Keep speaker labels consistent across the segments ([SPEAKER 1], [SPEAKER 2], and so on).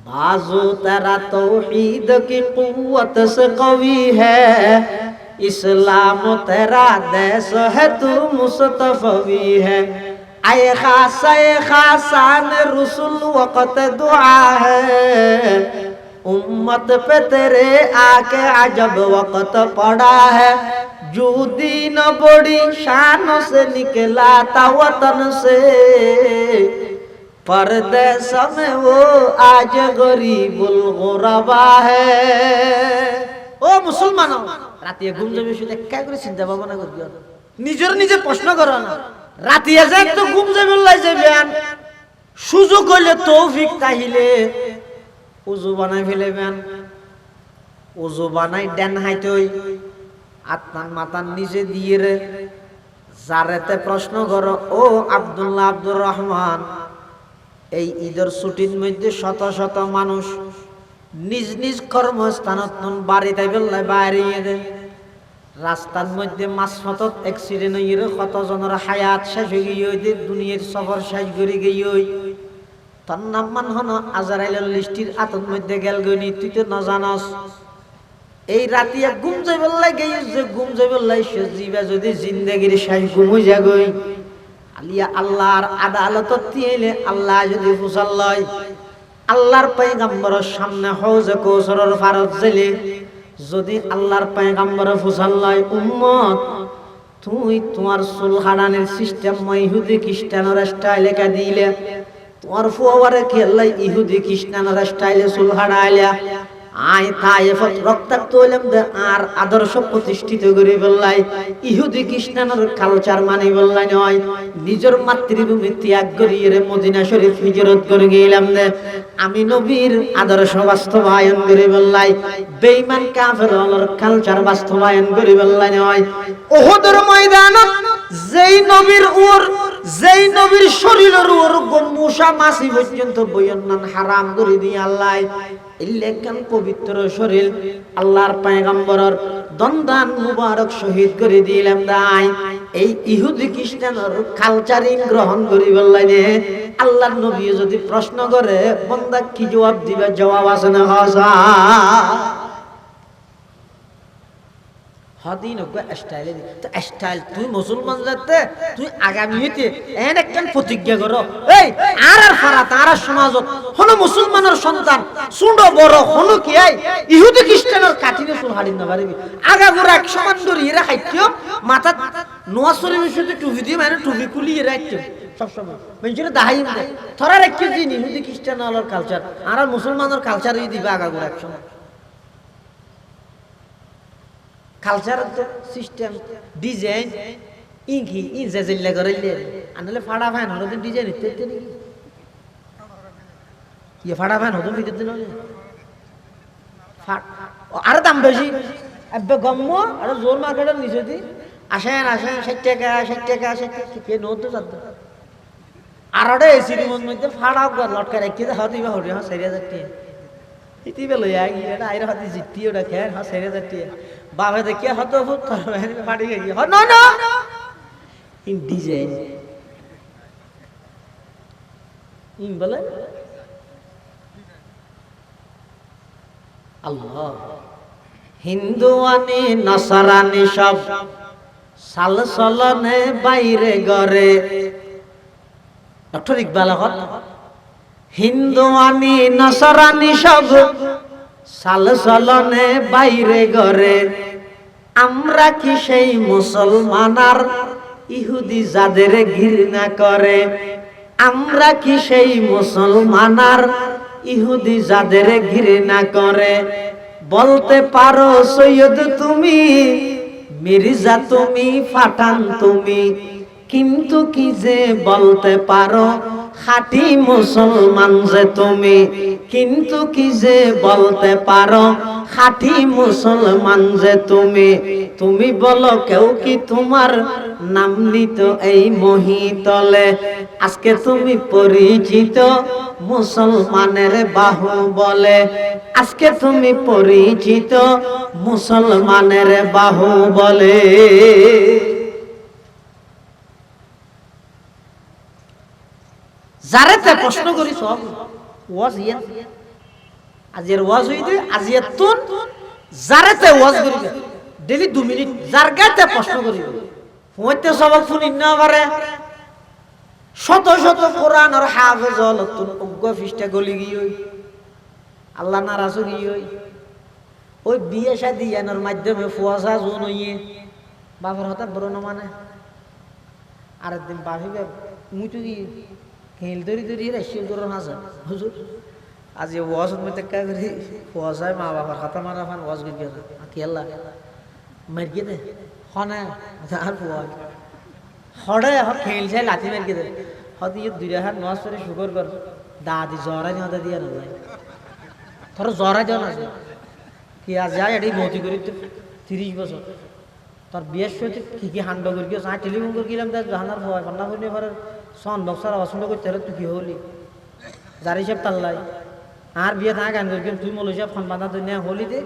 [SPEAKER 1] बाजू तेरा तौहीद की कुव्वत से कवी है, इस्लाम तेरा देश है तू मुस्तफवी है। आए खासान रसूल वक़्त दुआ है, उम्मत पे तेरे आके अजब वक़्त पड़ा है। जो दीन बड़ी शान से निकला था वतन से, परदेश में वो आज गरीबुल गुरबा है। ও মুসলমান, রাতে ঘুম যাবে শুধু একা করে চিন্তা ভাবনা করবি, নিজের নিজে প্রশ্ন করো না। রাতে যে একটু ঘুম যাবে লাই যাবেন, সুযোগ হইলে তৌফিক তাহিলে উজু বানাই ফেলেবেন। উজু বানাই দেন হাইতই আত্মান মাতার নিচে দিয়ে রে যারেতে প্রশ্ন করো, ও আব্দুল্লাহ আব্দুর রহমান, এই ঈদের ছুটির মধ্যে শত শত মানুষ নিজ নিজ কর্মস্থানত বাড়িতে বেলায় বাইরে রাস্তার মধ্যে মাঝপথত অ্যাক্সিডেন্ট হয়ে কত জনের হায়াত শেষ হয়ে গিয়ে দুনিয়ার সফর শেষ করে গিয়ে তোর নাম মান হন আজরাইলের লিস্টির আতর মধ্যে গেল গনি, তুই তো না জানাস। এই রাতিয়া ঘুম যাই বললাই গিয়ে যে ঘুম যাই বললাই সে জীবা যদি জিন্দেগির শেষ ঘুম হয়ে যাগই আলিয়া আল্লাহর আদালত তিলে আল্লাহ যদি ফুসাল লয়, আল্লাহর পয়গম্বরের সামনে হৌজে কৌসরের ফারত জেলে যদি আল্লাহর পয়গম্বর ফুসাল লয়, উম্মত তুই তোমার চুল হারানোর সিস্টেম ইহুদি খ্রিস্টানের স্টাইলে কা দিলে, তোমার ফুয়ারে খেললাই ইহুদি খ্রিস্টানের স্টাইলে চুল হারাইলা, আয় তায়েফত রক্তাক্ত হইলাম আর আদর্শ প্রতিষ্ঠিত করে বললাই ইহুদি খ্রিস্টানের কালচার মানি বললাই নয়, নিজের মাতৃভূমি ত্যাগ করিয়ে মদিনা শরীফ হিজরত করে গেলাম দে আমি নবীর আদর্শ বাস্তবায়ন করে বললাই বেঈমান কাফেরদের কালচার বাস্তবায়ন করে বললাই নয়। উহুদের ময়দানত যেই নবীর ওর যেই নবীর শরীরের ওর মুসা মাছি পর্যন্ত বয়নান হারাম করে দিয়ে আল্লাহ ইল্লেকান পবিত্র শরীর আল্লাহর পয়গম্বরের দন্দান মুবারক শহীদ করে দিলাম দাই এই ইহুদি খ্রিস্টানের কালচারিং গ্রহণ করি বললেন। আল্লাহর নবী যদি প্রশ্ন করে বান্দা কি জবাব দিবে? জবাব আছে না হাসা হদিন ওকে স্টাইলে তো স্টাইল তুই মুসলমান যাতে তুই আগামী হইতে এন একটা প্রতিজ্ঞা করো, এই আর আর ফারা তার সমাজত হলো মুসলমানের সন্তান সুন্ড বড় হলো কি এই ইহুদি খ্রিস্টানের কাটিনে চুল হারিন না পারবি আগা গোরা এক সমান ধরে এরা খাইতেও মাথা নোয়া শরীরের সাথে টুপি দিয়ে মানে টুপি খুলিয়ে রাখতে সব সময় মানুষের দাহাইম দেয় থরার এক দিন ইহুদি খ্রিস্টানের কালচার আর মুসলমানের কালচারই দিবে আগা গোরা এক সময় কালচার সিস্টেম ডিজাইন ইঙ্কি ইনজা জিল্লা করাইলে আনলে ফাড়া ফ্যান হলো দিন ডিজাইন ইতে নাকি ইয়ে ফাড়া ফ্যান হতো ভিতর দিন আর দাম বেশি এবে গম্ম আর জোর মার্কেটের নিচে দি আসেন 60 টাকা 60 টাকা 60 টাকা কে নতো যাচ্ছে আর ওটা এসি রুমের মধ্যে ফাড়া লটকা রাখি হতে হরে হ্যাঁ 4000 টাকা ইতি বেলো এটা আইরা হাতে জিতি ওটা খেয়ে হ্যাঁ 4000 টাকা বাবা দেখিয়ে হতো ফাটি গিয়ে না না ইন ডিজাইন ইন বলে আল্লাহ হিন্দু আনি নাসারানি সব সাল চলনে বাইরে গরে ডক্টর ইকবাল হিন্দু আনি নাসারানি সব সাল চলনে বাইরে গরে আমরা কি সেই মুসলমানার ইহুদি যাদের ঘৃণা করে আমরা কি সেই মুসলমানার ইহুদি যাদের ঘৃণা করে বলতে পারো সৈয়দ তুমি মির্জা তুমি পাঠান তুমি কিন্তু কি যে বলতে পারো খাঁটি মুসলমান যে তুমি কিন্তু কি যে বলতে পারো খাঁটি মুসলমান যে তুমি তুমি বলো কেউ কি তোমার নাম নিত এই মহিতলে আজকে তুমি পরিচিত মুসলমানের বাহু বলে আজকে তুমি পরিচিত মুসলমানের বাহু বলে যারেতে প্রশ্ন করি সব ওয়াজ ইয়ান আজির ওয়াজ হইতে আজিয়াতুন যারাতে ওয়াজ করিবে ডেলি 2 মিনিট যার গাতে প্রশ্ন করিবে হইতে সবক শুনি না পারে শত শত কোরআন আর হাফেজ হলতুন অজ্ঞ ফিস্টা গলি গিয়ে আল্লাহ নারাজ হইয়ে ওই বিয়ে শাদী এর মাধ্যমে ফুয়াশা জোন হইয়ে বাবার হঠাৎ বড় না মানে আরেকদিন ভাবিবে মুই কি খেল ধরি ধরি রাশিয়া করো না হুজুর আজ ওয়াজ মধ্যে কা করি ফুয়াশায় মা বাবার কথা মারা ফান ওয়াজ করি কি আল্লাহ মার গিয়ে দে হনা আর ফুয়া হড়ে খেল চাই লাঠি মার গিয়ে দে হদি দুইটা হাত নজ করে শুকর কর দাদি জ্বরা নিয়ে দিয়ে না যায় তোর জ্বরা যাও না কি আজ যায় এটি মতি করি 30 বছর তোর বিয়ের সাথে কি কি হান্ড করি গিয়ে টেলিফোন করে গেলাম তার জাহানার ভয় পান্না করে পরে সন বক্সার পছন্দ করতে হলে তুই কি হলি যার হিসেব তাল্লাই আর বিয়ে না গান করি তুই মল হিসাব ফোন বাঁধা তুই নেওয়া হলি দে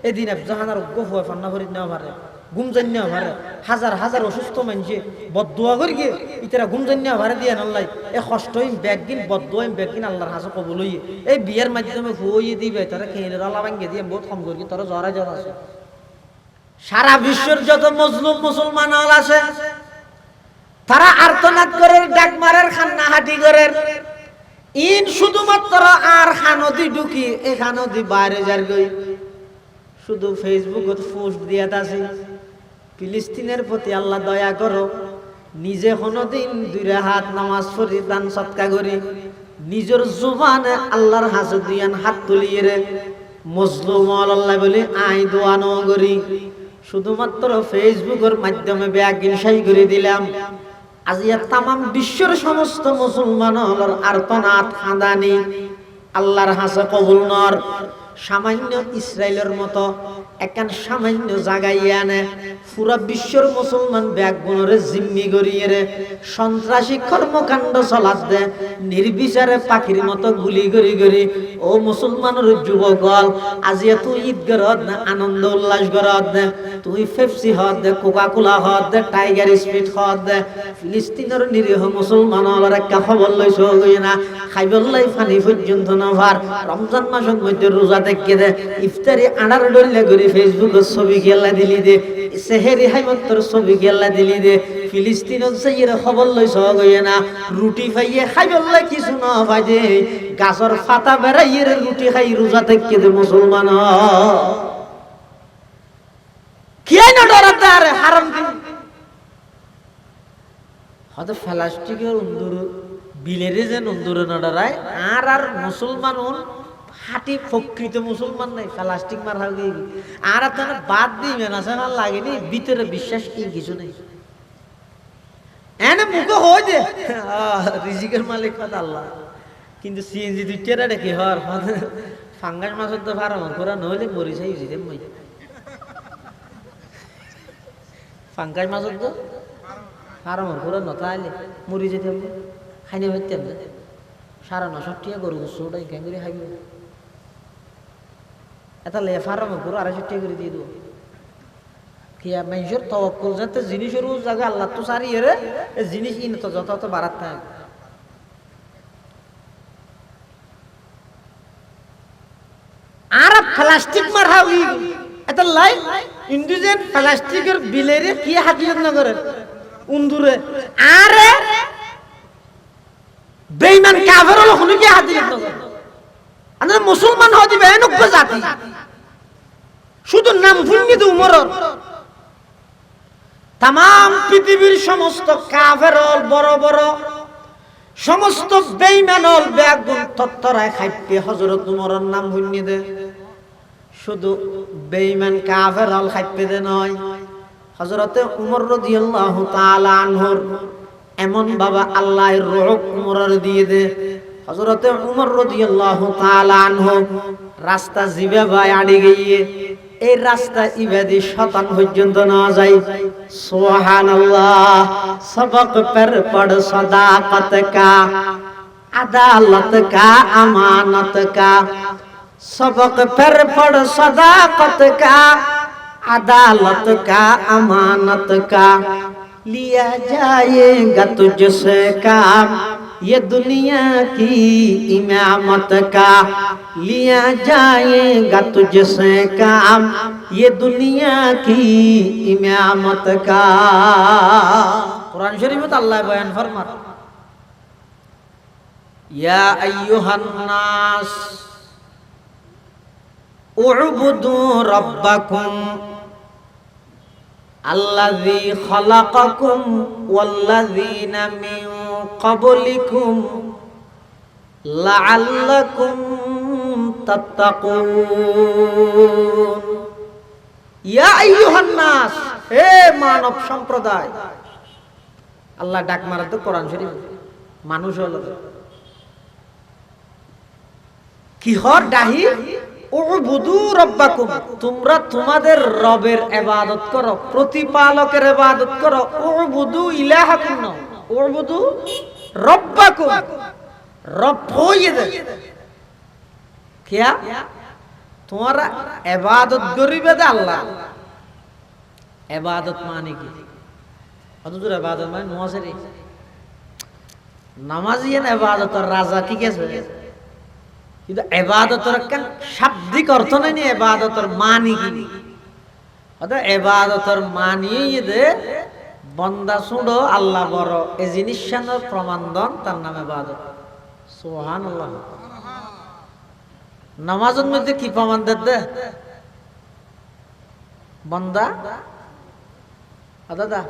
[SPEAKER 1] এদিন জাহানার অজ্ঞ ভয় পান্না করি নেওয়া পারে ঘুম জান নেওয়া পারে হাজার হাজার অসুস্থ মানুষে বদুয়া করি গিয়ে ইতারা ঘুম জান নেওয়া পারে দিয়ে আল্লাহ এই কষ্টহীন ব্যাগদিন বদুয়াইম ব্যাগদিন আল্লাহর হাসে কবল হইয়ে এই বিয়ের মাধ্যমে ভুয়ে দিবে তারা খেয়ে আল্লাহ ভাঙ্গে দিয়ে বহুত কম করি তোরা জ্বরা জ্বর আছে সারা বিশ্বের যত মজলুম মুসলমান আছে তারা আর্তনাদ করে ডাক মারার খান্নাহাটি করে ইন শুধুমাত্র আর খানদি ঢুকি এই খানদি বাইরে যার গই শুধু ফেসবুকত পোস্ট দিয়া আছে ফিলিস্তিনের প্রতি আল্লাহ দয়া করো নিজে কোনোদিন 2 হাত নামাজ পড়ি দান সৎকা করি নিজের জুবানে আল্লাহর হাজত দিয়ান হাত তুলিয়ে রে মজলুম আল্লাহ বলে আই দোয়া ন করি শুধুমাত্র ফেসবুকের মাধ্যমে ব্যাগিন সাই করে দিলাম আজিয়া তামাম বিশ্বের সমস্ত মুসলমান হলর আর্তনাদ খাদানি আল্লাহর হাসে কবুল নর সামান্য ইসরায়েলের মতো একখান সামান্য জায়গায় আনে পুরা বিশ্বের মুসলমান ব্যাগগুলোরে জিম্মি করিয়ে রে সন্ত্রাসী কর্মকাণ্ড চলাত দে নির্বিচারে পাখির মতো গুলি করি করি ও মুসলমানের যুবকল আজি তুই ঈদ গরত না আনন্দ উল্লাস গরত দে তুই পেপসি হত দে কোকা কোলা হত দে টাইগার স্পিড হত দে ফিলিস্তিনের নিরীহ মুসলমানর একটা খবর লইছ গই না খাইবল্লাই পানি পর্যন্ত নভার রমজান মাসের মধ্যে রোজা দেখে দে ইফতারি আনার ডলে করে ফেসবুকে ছবি গেলা দিলি দে সেহেরি হাইমত্তর ছবি গেলা দিলি দে ফিলিস্তিনত যাইয়ের খবর লইছ গই না রুটি খাইয়ে খাইবল্লাই কিছু না ভাই দে গাছর পাতা বেড়াইয়ের রুটি খাই রোজা দেখে দে মুসলমান কি না ডরাতার হারাম দিন হয়তো প্লাস্টিকের উন্দুর বিলেরে যে উন্দুরে না ডরায় আর মুসলমান হাঁটি প্রকৃত মুসলমান নাই প্লাস্টিক মার হাগে আর আপনার বাদ দিবেন আছে না লাগেনি ভিতরে বিশ্বাস কি কিছু নেই এনে মুখে হয়ে দে রিজিকের মালিক কথা আল্লাহ কিন্তু সিএনজি দুইটা দেখি হর ফাঙ্গাস মাছের তো ফার্ম করা নইলে মরি চাই যেতে মই ফাঙ্গাস মাছের তো ফার্ম করা নতা আইলে মরি যেতে খাইনে হইতাম না 950 টাকা গরু গোসটা কেন করে খাইব এটা লে ফার্ম করে 250 টাকা করে দিয়ে দেবো কি মানুষের তওয়াক্কুল যাতে জিনিসের জায়গা আল্লাহ তো সারি রে জিনিস ইন তো যত তো বাড়াত থাকে আর প্লাস্টিক মারা হই এটা লাই ইন্ডিজেন প্লাস্টিকের বিলেরে কি হাকিকত না করে উন্দুরে আরে বেঈমান কাফের হলো কোন কি হাকিকত না করে আমরা মুসলমান হই দিবে এনক জাতি শুধু নাম ভুঙ্গি দে উমরর তাম পৃথিবীর সমস্ত কাফের বড় বড় সমস্ত বেঈমানল বেগুন তত্তরায় খাইতে হযরত উমরের নাম ভুঙ্গি দে শুধু বেঈমান কাফের হল খাইতে দে নয় হযরতে উমর রাদিয়াল্লাহু তাআলা আনহুর এমন বাবা আল্লাহর রূহ উমরের দিয়ে দে হযরতে উমর রাদিয়াল্লাহু তাআলা আনহু রাস্তা জিবে ভাই আড়ি গিয়ে এই রাস্তা ইবাদি শতান পর্যন্ত না যায় সুবহানাল্লাহ সবক पर पढ़ सदाकत का अदालत का अमानत का सबक पर पढ़ सदाकत का अदालत का अमानत का लिया जाएगा तुझसे काम ये दुनिया की इमामत का लिया जाएगा तुझसे काम ये दुनिया की इमामत का कुरान शरीफ में अल्लाह बयान फरमाता या अय्युहन नास उअबुदू रब्बकुम अल्लज़ी खलक़कुम वल्लज़ीना मिन क़ब्लिकुम लअल्लकुम तत्तक़ून या अय्युहन नास हे मानव সম্প্রদায় আল্লাহ ডাক মারা তো কোরআন শরীফ মানুষ হলো কি হর ডাহি উবুদু রাব্বাকুম তোমরা তোমাদের রবের ইবাদত করো প্রতিপালকের ইবাদত করো উবুদু ইলাহাকুম উবুদু রাব্বাকুম রব হইয়ে কিয়া তোমরা ইবাদত করিবে দে আল্লাহ ইবাদত মানে কি হুজুর ইবাদত মানে নমাজেরই নামাজিয়ান ইবাদতের রাজা ঠিক আছে কিন্তু ইবাদতের কেন শাব্দিক অর্থ নাই নি ইবাদতের মানে কি অর্থাৎ ইবাদতের মানে দে বান্দা শুনো আল্লাহ বড় এই জিনিসটার প্রমাণ দন তার নাম ইবাদত সুবহানাল্লাহ নামাজের মধ্যে কি প্রমাণ দে বান্দা দাদা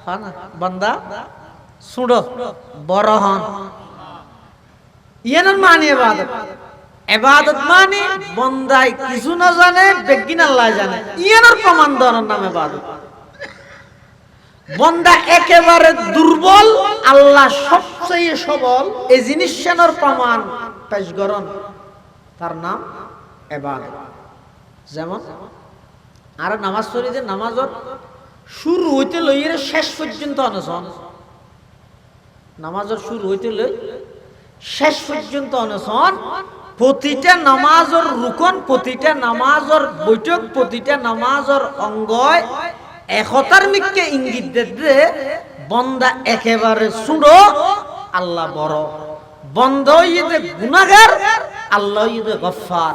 [SPEAKER 1] হন বান্দা শুনো বড় হন ইয়ানোর মানে ইবাদত ইবাদত মানে বান্দাই কিছু না জানে বেগিন আল্লাহ জানে ইয়ানোর প্রমাণ দেওয়ার নাম ইবাদত বান্দা একেবারে দুর্বল আল্লাহ সবচেয়ে সবল এই জিনিসটার প্রমাণ পেশ করেন তার নাম ইবাদত যেমন আর নামাজ পড়ি যে নামাজের শুরু হইতে লইয়ে শেষ পর্যন্ত অনশন নামাজের শুরু হইতে লই শেষ পর্যন্ত অনশন প্রতিটা নামাজের রুকন প্রতিটা নামাজের বৈঠক প্রতিটা নামাজের অঙ্গয় একতার মিকে ইঙ্গিত দে বন্দা একেবারে শুনো আল্লাহ বড় বন্ধ হইতে গুনাহগার আল্লাহ হইতে গফফার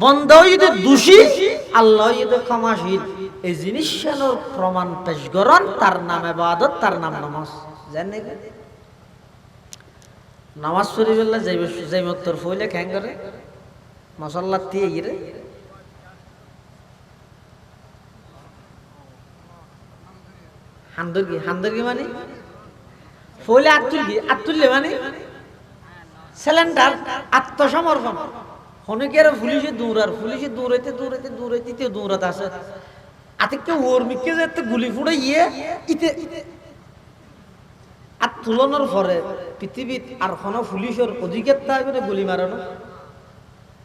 [SPEAKER 1] বন্ধ হইতে দোষী আল্লাহ হইতে ক্ষমাশীল এই জিনিসটার প্রমাণ পেশ করেন তার নাম ইবাদত তার নাম নামাজ জানেন নামাজ পড়িবেলা যাই মতর ফইলে কেন করে মাশাআল্লাহ দিয়ে গিরে হান্দরগি মানে ফইলে আত্তুললে মানে সিলিন্ডার আত্মসমর্পণ হনকের পুলিশে দৌড়াইতে দৌড়াত আছে আতিকে ওর মিকে যেতে গুলি ফুড়ে ইতে আর তুলনার পরে পৃথিবীত আর কোনো পুলিশের অধিকার থাকবে গুলি মারানো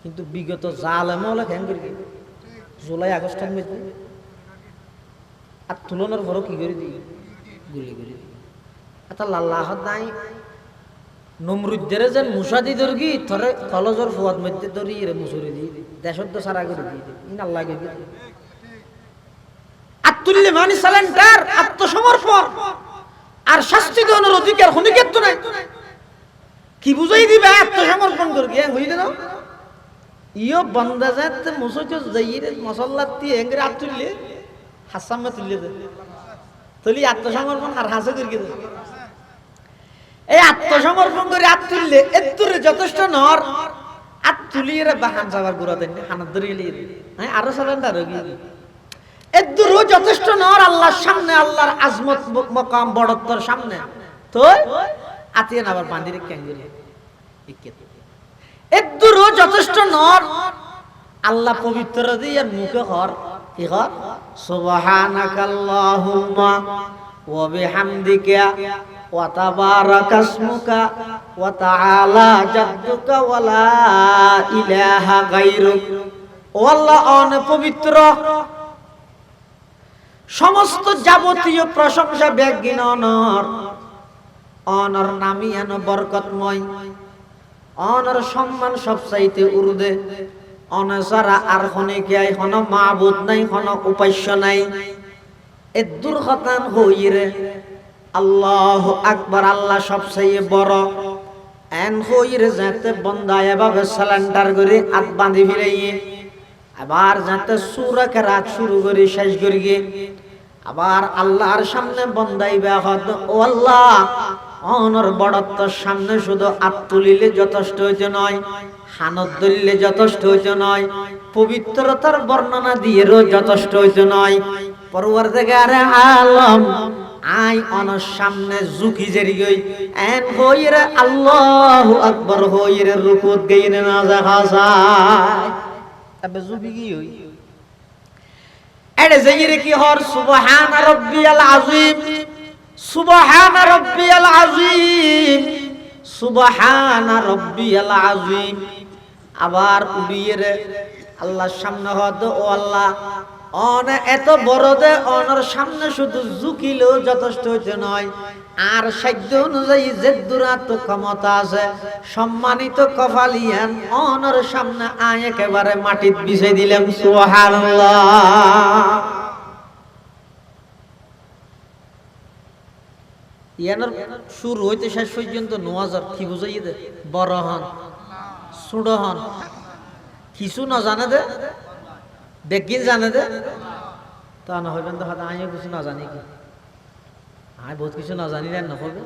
[SPEAKER 1] কিন্তু বিগত জালেম হলে কেন করি জুলাই আগস্টের মধ্যে আর তুলনার পরও কি করে দিই গুলি করে দিই আচ্ছা আল্লাহ নাই নমরুদ্দের যেন মুসাদি দর্গি থরে কলজর ফুয়াদ মধ্যে ধরি রে মুসুরি দিই দেশত তো সারা করে দিই আল্লাহ করে দিই আত্মুল্লি মানি সালেন্টার আত্মসমর্পণ আর শাস্তি দেওয়ার অধিকার হনিকের তো নাই কি বুঝাই দিবে আত্মসমর্পণ করবি হইলে না ইও বন্দা যাতে মুসুচ যাইরে মশাল্লাত দিয়ে এঙ্গরে আত্মুল্লি হাসামে তুললে দে তুলি আত্মসমর্পণ আর হাসে করি দে এই আত্মসমর্পণ করে আত্মুল্লে এত্তুরে যথেষ্ট নর আত্মুলিয়ে বাহান যাবার গুড়া দেন হানাত ধরিয়ে হ্যাঁ আরো সালেন্ডার হয়ে এদুরও যথেষ্ট নর আল্লাহর সামনে আল্লাহর আজমত মকাম বড়ত্বর সামনে তো আতিয়ে আবার বাঁধিরে ক্যাঙ্গুরি এদুরও যথেষ্ট নর আল্লাহ পবিত্র দিয়ে মুখে হর কি হর সুবহানাকাল্লাহুম্মা ওয়া বিহামদিকা ওয়া তাবারাকা ইসমুকা ওয়া তাআলা জাদ্দুকা ওয়া লা ইলাহা গায়রুক ও আল্লাহ অন পবিত্র সমস্ত যাবতীয় প্রশংসা ব্যাগিন অনর নামি এন বরকতময় অনর সম্মান সবচাইতে উর্দে অনসারা আর হনে কে হন মাবুদ নাই হন উপাস্য নাই এ দুর্ঘটন হইরে আল্লাহু আকবার আল্লাহ সবচেয়ে বড় এন হইরে যাতে বন্দা এভাবে সালান্ডার করে হাত বাঁধি ফিরাইয়ে আবার যাতে সূরা কেরাত শুরু করে শেষ করিয়ে আবার আল্লাহর সামনে বন্দাইবে হত ও আল্লাহ অনর বড়ত্বর সামনে শুধু হাত তুলিলে যথেষ্ট হইতে নয়, হানত ধরিলে যথেষ্ট হইতে নয়, পবিত্রতার বর্ণনা দিয়েও যথেষ্ট হইতে নয়। পরওয়ারদিগার আলম আই অনর সামনে ঝুঁকি জেরি গই এন হইরে আল্লাহু আকবার হইরে রুকুত গইনে না জাহাজায় তবে ঝুঁকি কি হই এডে জেরে কি হর সুবহান রাব্বিয়াল আযীম, সুবহান রাব্বিয়াল আযীম, সুবহান রাব্বিয়াল আযীম। আবার উড়িয়ে রে আল্লাহর সামনে হদ ও আল্লাহ অন এত বড় দে অনর সামনে শুধু ঝুঁকিলেও যথেষ্ট হইতে নয়, আর সাধ্য অনুযায়ী যে দূরাত ক্ষমতা আছে সম্মানিত কফালিয়ান অনর সামনে আয় একেবারে মাটিত বিছাই দিলাম। সুবহানাল্লাহ। ইয়ানোর শুরু হইতে শেষ পর্যন্ত নওয়াজর কি বুঝাইয়ে দে বড় হন ছোট হন কিছু না জানে দে বেগিন জানে দে তা না হইবেন তো হয়তো আমিও কিছু না জানি কি আমি বহুত কিছু না জানি না হবে।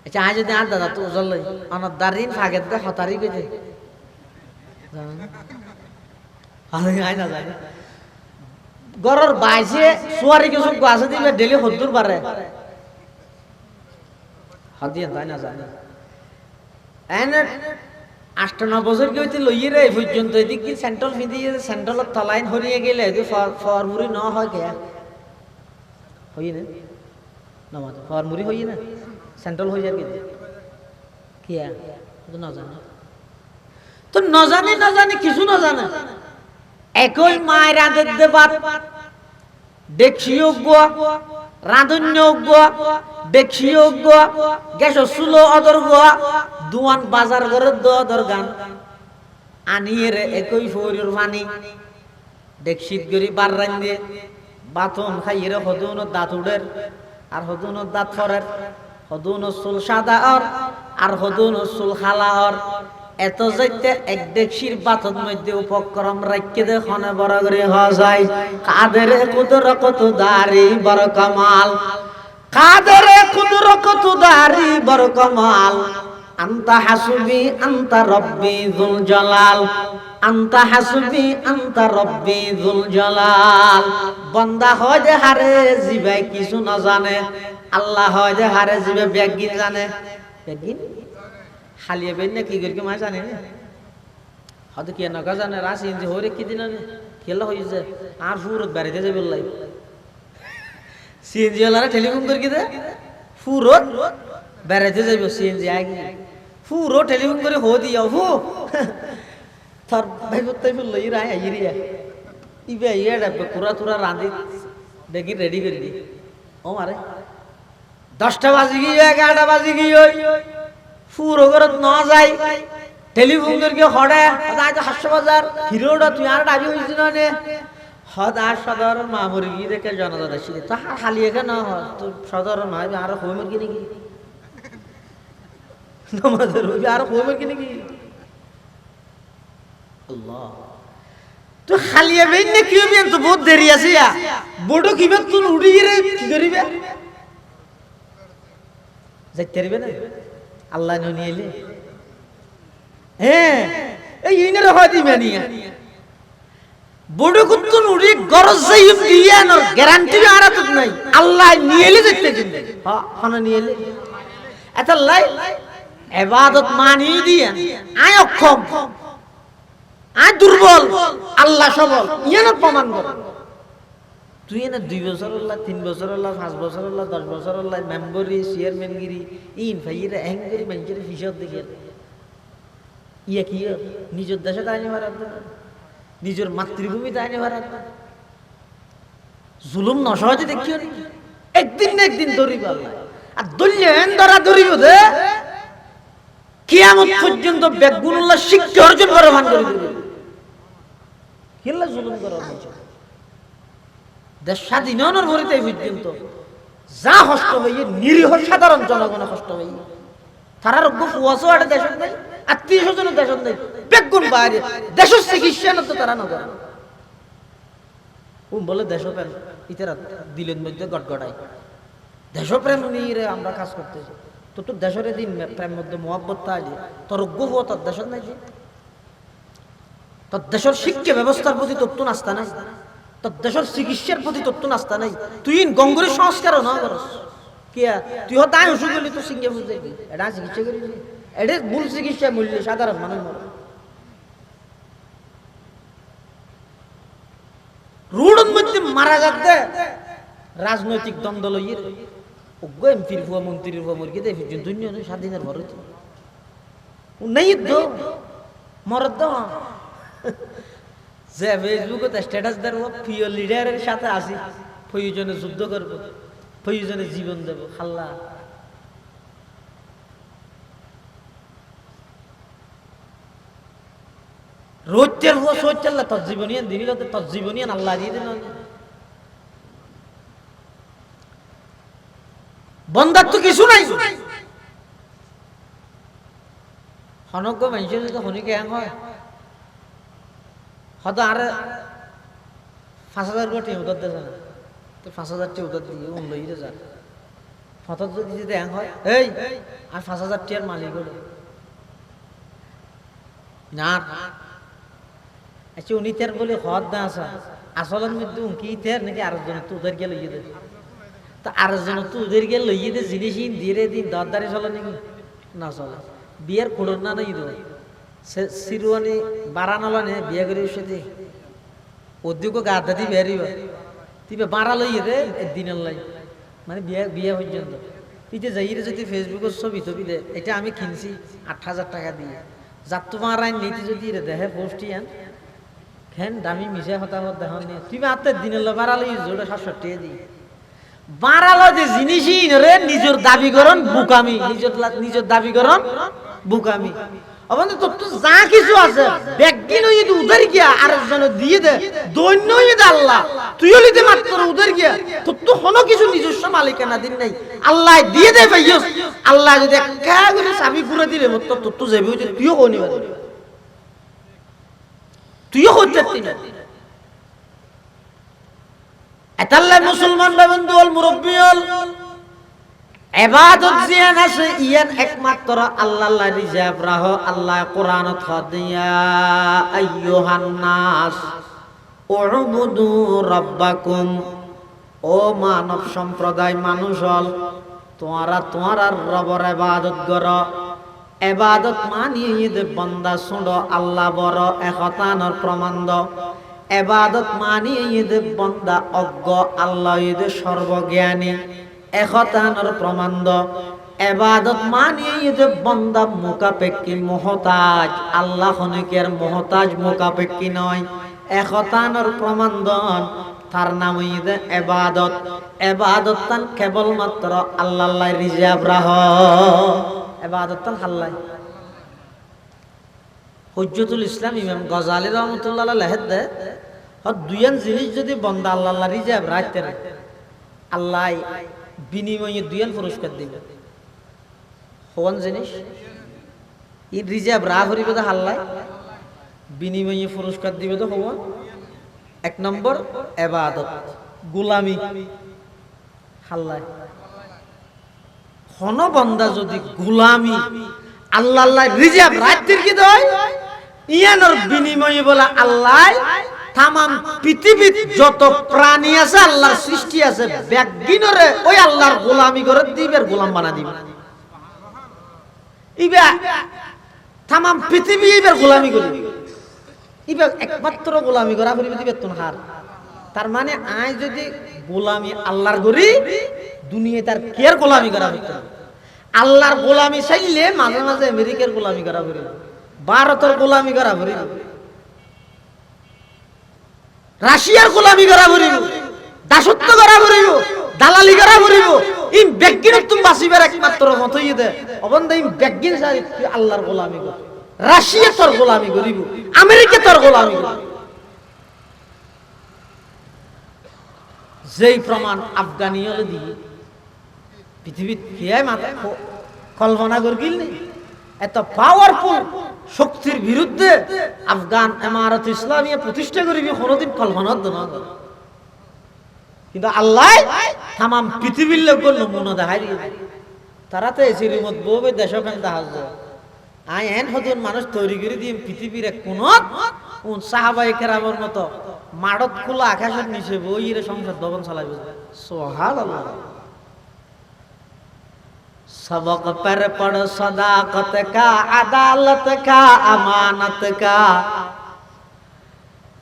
[SPEAKER 1] আচ্ছা আজ যদি আর দাদা তো ওজল লই আমার দারিন ফাগের দে হতারি গেছে জানেন আই না জানি গরর বাইছে সুয়ারি কিছু গাছে দিলে ডেলি হদ্দুর পারে হাদিয়া তাই না জানি এনে 8-9 বছর কি হইতে লইয়ে রে পর্যন্ত এদিক কি সেন্ট্রাল ফিদিয়ে সেন্ট্রালত তলাইন হরিয়ে গেলে এদি ফরমুরি ন হয় কে হই না নমাজ ফরমুরি হই না সেন্ট্রাল হই যায় কি তো না জানে তো না জানি কিছু না জানে একই মায়ের আদের দেবাত দেখিও গো রাধন্য গো দেখিও গো গ্যাস সুলো অদর গো দুয়ান বাজার করে দর গান আনিয়ে রে একই ফরির পানি দেখশিত গরি বার রান্দে বাথন খাইয়ে রে হদুন দাঁত উড়ের আর হদুন দাঁত ফরের হদুন চুল সাদা আর হদুন চুল খালা এত যাইতে এক দেখশির বাথন মধ্যে উপক্রম রাখতে দে খনে বড় করে হওয়া যায় কাদের কুদর কত দাড়ি বড় কামাল, কাদের কুদর কত দাড়ি বড় কামাল। আন্তা হাসুবি আন্তা রব্বি যুল জালাল, আন্তা হাসুবি আন্তা রব্বি যুল জালাল। বান্দা হয় যে হারে জিবাই কিছু না জানে, আল্লাহ হয় যে হারে জিবে বেগিন জানে। বেগিন হালিয়ে বেন না কি করি মা জানে না হয়তো কি নকা জানে রাশি ইঞ্জি হরে কি দিন খেলা হয়েছে আর ফুরত বেড়াইতে যাবে লাই সিএনজি ওলারা টেলিফোন করে কি দে ফুরত বেড়াইতে যাবে সিএনজি আগে ফুরো টেলিফোন করে হো দিয়া হু তার ভাই তাই লই রাই আইরিয়া ইবে ইয়া কুরা তুরা রাঁধি দেখি রেডি করে দি ও মারে 10টা বাজে গিয়ে 11টা বাজে গিয়ে ফুরো ঘরত না যাই টেলিফোন করে হড়ে আজ 800,000 হিরোটা তুই আর ডাবি হইছ না নে হদ আর সাধারণ মামুরি গিয়ে দেখে জনতা ছিল তা হালিয়ে কেন তো সাধারণ নয় আর হই মুরগি নাকি নামাজের হইবে আর হই মুরগি নাকি আল্লাহ তো হালিয়ে বেন না কি হবে তো বহুত দেরি আছে বড় কিবে তুই উড়ি রে কি করিবে যাইতে পারবে না আল্লাহ নিয়ে এলে হ্যাঁ এই ইনারে হয় দিবে নিয়া বড় কুতুন উড়ি গরজ যাইম দিয়া না গ্যারান্টি আর তো নাই আল্লাহ নিয়ে এলে যেতে কিন্তু হ্যাঁ হনা নিয়ে এলে এত লাই ইবাদত মানি দিয়া আয় অক্ষম আয় দুর্বল আল্লাহ সবল ইয়ানা প্রমাণ কর তুই না 2 বছর আল্লাহ 3 বছর আল্লাহ 5 বছর আল্লাহ 10 বছর আল্লাহ মেম্বরি চেয়ারম্যানগিরি ইন ফাইরা এঙ্গরি মানুষের হিসাব দেখে ইয়া কি নিজের দেশে তাইনি পারে নিজের মাতৃভূমি তাইনি পারে জুলুম নসহজে দেখিও একদিন না একদিন ধরিব আল্লাহ আর দলিয়েন ধরিব দে কিয়ামত পর্যন্ত বেগুনুল্লাহ শিক্ষা অর্জন করে ভান করে দিবে কিল্লা জুলুম করা হয়েছে দেশ স্বাধীনতার ভরিতে পর্যন্ত যা কষ্ট হইয়ে নিরীহ সাধারণ জনগণ কষ্ট হইয়ে তারা রোগ্য ফুয়াশো একটা দেশ নাই, আত্মীয় স্বজনের দেশ নাই, বেগুন বাইরে দেশের চিকিৎসা তো তারা নগর বলে দেশপ্রেম ইতারা দিলের মধ্যে গটগটাই দেশপ্রেম নিয়ে আমরা কাজ করতেছি। তো তোর দেশের দিন প্রেম মধ্যে মহব্বত তাহলে তোর রোগ্য ফুয়া তোর দেশের নাই, তোর দেশের শিক্ষা ব্যবস্থার প্রতি তত্ত্ব নাস্তা নাই, তোর দেশের চিকিৎসার প্রতি তত্ত্ব নাস্তা নাই। তুই গঙ্গুরের সংস্কারও না করস কিয়া তুই তাই ওষুধ গেলি তো সিঙ্গে বুঝতে এটা চিকিৎসা করি, এটা মূল চিকিৎসা মূল্য সাধারণ মানুষ মরে রোডের মধ্যে মারা যাচ্ছে রাজনৈতিক দ্বন্দ্ব লইয়ে অজ্ঞ এমপির ফুয়া মন্ত্রীর ফুয়া মরকে দেয় দুনিয়া স্বাধীনের ভরে নেই তো মরদ দাও যে ফেসবুকে স্ট্যাটাস দেব প্রিয় লিডারের সাথে আসি, প্রয়োজনে যুদ্ধ করব, প্রয়োজনে জীবন দেব। হাল্লা রোজের হুয়া সোজ চাল্লা তোর জীবনিয়ান দিবি তোর জীবনিয়ান আল্লাহ দিয়ে দিল। বন্দার তো কিছু নাই, হনজ্ঞ মানুষের যদি হনিকে হ্যাং হয় হয়তো আর 5,000 কোটি উদার দেয় না, তো 5,000 টি উদার দিয়ে অন্য ইয়ে যান হঠাৎ যদি যদি হ্যাং হয় এই আর 5,000 টিয়ার মালিক হলো না। আচ্ছা উনি তার বলে হদ না আসা আসলের মধ্যে উনকি তার নাকি আরেকজন তো উদার গিয়ে লইয়ে দেয়, তো আরেকজন তো উদার গিয়ে লইয়ে দেয় জিনিস ধীরে দিন দরদারে চলে নাকি না চলে। বিয়ের খোড়র না নাই দেবো সিরুয়ানি বারানালো নে বিয়ে করে সাথে ওদিকে গাদা দিয়ে বেরিব তুই বাড়া লইয়ে রে দিনের লাই মানে বিয়ে বিয়ে পর্যন্ত তুই যে যাই রে যদি ফেসবুকের ছবি টবি দে এটা আমি কিনছি 8,000 টাকা দিয়ে যার তোমার আইন নীতি যদি রে দেখে পোস্টি আন খেন দামি মিশে হতাহত দেখান নিয়ে তুই আত্মার দিনের লো বাড়া লই জোরে 700 টাকা দিই বাড়ালো যে জিনিসই রে নিজের দাবি করন বুকামি, নিজের দাবি করন বুকামি। অবন্ধু তোর তো যা কিছু আছে ব্যাগদিন যদি উধার গিয়া আরেকজন দিয়ে দে দৈন্য আল্লাহ তুই লিতে মাত্র উধার গিয়া তোর তো কোনো কিছু নিজস্ব মালিকানা দিন নাই, আল্লাহ দিয়ে দে ভাইয়স। আল্লাহ যদি একা করে চাবি ঘুরে দিলে তোর তো যাবি হইতে তুইও কই নিবা, তুইও হইতে না। এতাল্লাহ মুসলমান বন্ধু হল মুরব্বী হল ইবাদত জিয়ান আছে ইয়ান একমাত্র আল্লাহ রিজার্ভ রাহ। আল্লাহ কোরআনত হদিয়া আইয়ুহান নাস উবুদু রাব্বাকুম, ও মানব সম্প্রদায় মানুষ হল তোমারা রবের ইবাদত করো। ইবাদত মানিয়ে ইদ বান্দা শুনো আল্লাহ বড় একতানোর প্রমাণ দাও। ইবাদত মানিয়ে ইদ বান্দা অজ্ঞ আল্লাহ ইদ সর্বজ্ঞানী একতানোর প্রমাণ দাও। ইবাদত মানিয়ে ইদ বান্দা মুকাপেক্ষী মুহতাজ আল্লাহ খনিকের মুহতাজ মুকাপেক্ষী নয় একতানোর প্রমাণ দন তার নাম ইদ ইবাদত। ইবাদত তান কেবলমাত্র আল্লাহ রিজার্ভ রাহ। ইবাদত তান আল্লাহ। হুজ্জতুল ইসলাম ইমাম গজালি রহমতুল্লাহ লেখেন দে দুইয়ান জিনিস যদি বন্দা আল্লাহ রিজার্ভ রাখতে আল্লাহ বিনিময়ে দুইয়ান পুরস্কার দিবে। কোন জিনিস ই রিজার্ভ রাহ করিবে তো আল্লাহ বিনিময়ে পুরস্কার দিবে তো হওয়া। 1 নম্বর ইবাদত গোলামি আল্লাহ। কোন বান্দা যদি গোলামি আল্লাহ রিজার্ভ রাখতে কি দেয় ইয়ানোর বিনিময়ে বলে আল্লাহ তামাম পৃথিবীর যত প্রাণী আছে আল্লাহর সৃষ্টি আছে ব্যাগিনরে ওই আল্লাহর গোলামি করে দিবের গোলাম বানা দিবে। ইবা তামাম পৃথিবী এবার গোলামি করে ইবা একমাত্র গোলামি করা পরিবে দিবে তোর হার। তার মানে আয় যদি গোলামি আল্লাহর করি দুনিয়ায় তার কেয়ার গোলামি করা হইতো। আল্লাহর গোলামি চাইলে মাঝে মাঝে আমেরিকার গোলামি করা পড়িব, ভারতের গোলামি করা পড়িব, রাশিয়ার গোলামি করা পড়িব, দাসত্ব করা পড়িব, দালালি করা পড়িব। এই ব্যক্তির তুমি বাঁচিবার একমাত্র মতই দে অবন্ধ এই ব্যক্তির চাই আল্লাহর গোলামি কর। রাশিয়া তোর গোলামি করিব, আমেরিকা তোর গোলামি করিব। যেই প্রমাণ আফগানিয়লে দিয়ে পৃথিবীর খেয়ায় মাথা কল্পনা করগিল নি এত পাওয়ারফুল শক্তির বিরুদ্ধে আফগান ইমারত ইসলামিয়া প্রতিষ্ঠা করিবি কোনদিন কল্পনা না। কিন্তু আল্লাহ তাম পৃথিবীর লোক নমুনা দেখাই দিয়ে তারা তো এসে রিমোট বউবে দেশখান দেখাজ আই এন হতুন মানুষ তৈরি করে দিয়ে পৃথিবীর এক কোন সাহাবাই কেরামের মতো মাড়ত খোলা আকাশের নিচে বইয়ের সংসদ ভবন চালাইবে সুবহানাল্লাহ। सबक पर पढ़ सदाकत का अदालत का अमानत का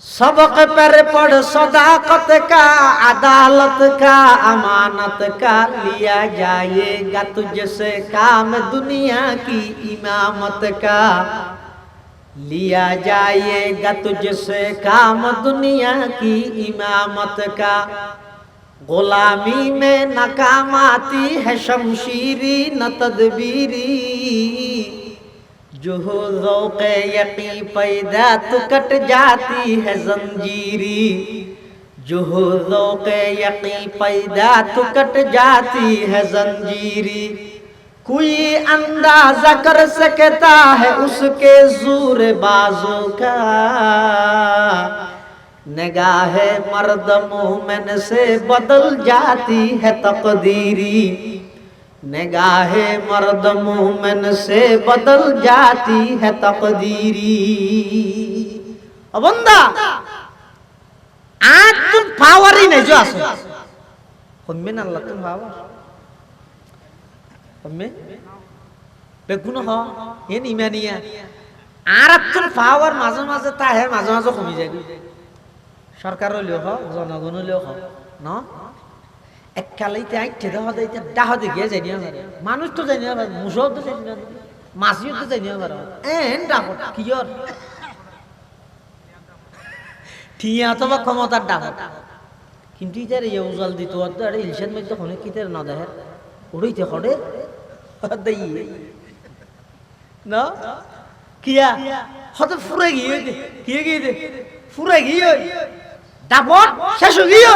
[SPEAKER 1] सबक पर पढ़ सदाकत का अदालत का अमानत का लिया जाएगा तुझसे काम दुनिया की इमामत का लिया जाएगा तुझसे काम दुनिया की इमामत का गुलामी में नाकाम आती है शमशीरी न तदबीरी जो हो ज़ौक़े यक़ी पैदा तो कट जाती है जंजीरी जो हो ज़ौक़े यक़ी पैदा तो कट जाती है जंजीरी कोई अंदाज़ा कर सकता है उसके ज़ोर बाजू का निगाह मर्द मोमिन से बदल जाती है तकदीरी निगाह मर्द मोमिन से बदल जाती है तकदीरी। बंदा आज तुम पावर ही नहीं जो आसो हमें अल्लाह तुम पावर हमें बेगुन हो ये ईमानिया আর তুম পাওয়ার মাঝে মাঝে তা হে মাঝে মাঝে কমে যায় সরকার হলেও হোক জনগণ হলেও হোক ন এককালাইতে আইতে দেওয়া দিতে ডাহ দিকে যাই না মানুষ তো যাই না মুসও তো যাই না মাসিও তো যাই না এন ডাহ কিয়র ঠিয়া অথবা ক্ষমতার ডাহ কিন্তু ইতার এই উজাল দিত আর ইলশাদ মধ্যে হনে কিতার না দেহে উড়ইতে খড়ে দেই না কিয়া হত ফুরে গিয়ে কিয়ে গিয়ে ফুরে গিয়ে দাপট শেষ গিয়ে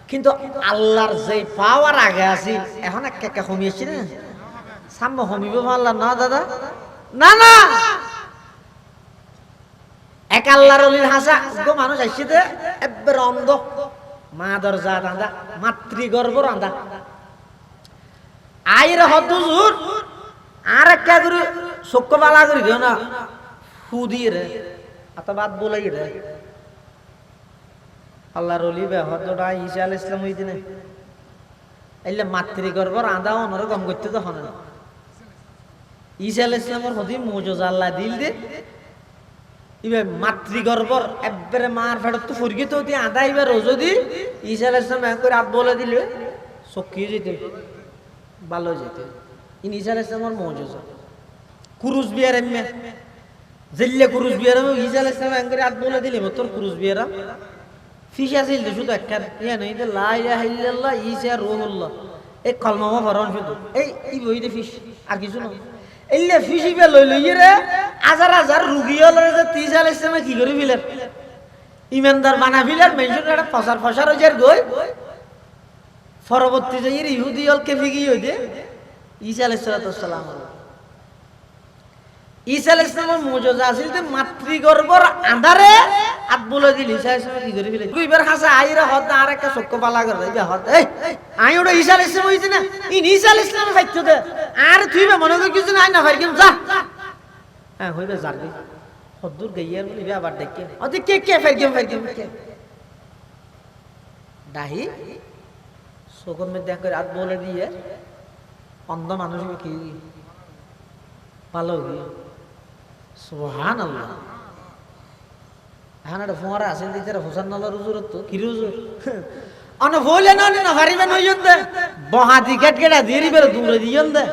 [SPEAKER 1] কিন্তু আল্লাহর যে পাওয়ার আগে আছে এখন একা কমিয়েছে না সামনে কমিব আল্লাহ না দাদা না না এক আল্লাহর ওলির হাসা গো মানুষ আসছে দে একবার অন্ধ মা দরজা রাঁধা মাতৃগর্ভ রাঁধা আইরে হদুজুর আর একটা করে চক্ষ বালা করে দিও না ফু দিয়ে রে এত বাদ বলাই রে আল্লাহর ওলি বেহদটা ঈসা আলাইহিস সালাম হইতে না এলে মাতৃগর্ভ রাঁধা অনর গম করতে তো হন না ঈসা আলাইহিস সালামের হদি মুজিজা আল্লাহ দিল দে ইবে মাতৃগর্ভর একবারে মার ফেরত তো ফুরগি তো দি আধা ইবে রোজদি ঈসা আলাইহিস সালাম করে আপ বলে দিলে চকিয়ে যেতে ভালো যেতে ইন ঈসা আলাইহিস সালামের মুজিজা কুরুজ বিয়ার এমে জিল্লে কুরুজ বিয়ার ঈসা আলাইহিস সালাম করে আপ বলে দিলে তোর কুরুজ বিয়ার ফিশ আছিল শুধু একটা ইয়া নাই যে লা ইলাহা ইল্লাল্লাহ ঈসা রূহুল্লাহ এই কলমা ফরন শুধু এই বইতে ফিশ আর কিছু না এলে ফিশিবে লই লই রে হাজার হাজার রোগী হলে যে 30 আলাইহিস সালাম কি করে ফিলেন ইমানদার বানা ফিলেন মেনশন একটা ফসার হয়ে যায় গই পরবর্তী যে ইহুদি হল কে ফিগি হইতে ঈসা আলাইহিস সালাম ঈসা আলাইহিস সালামের মুজিজা আছিল যে মাতৃগর্ভর আন্ধারে হাত বলে দিল ঈসা আলাইহিস সালাম কি করে ফেলে দুইবার হাসা আইরা হদ আর একটা চক্ক পালা করে যাই হদ এই আই ওটা ঈসা আলাইহিস সালাম হইছে না ঈসা আলাইহিস সালাম ফাইতো দে আর তুইবে মনে কর কিছু নাই না ফাইকিম যা হ্যাঁ হইবে জারবি হদুর গাইয়ার বলি আবার দেখে অতি কে ফাইকিম কে দাহি সকল মে দেখ করে হাত বলে দিয়ে অন্ধ মানুষ কি ভালো গিয়ে সুবহানাল্লাহ হানাটা ফোঁরা আছে দিতে হোসেন নাল্লাহর হুজুরত তো কি হুজুর অন বলে না না হারিবে নইন দে বহাদি গেটগেটা দিরিবে দূরে দিয়ন দে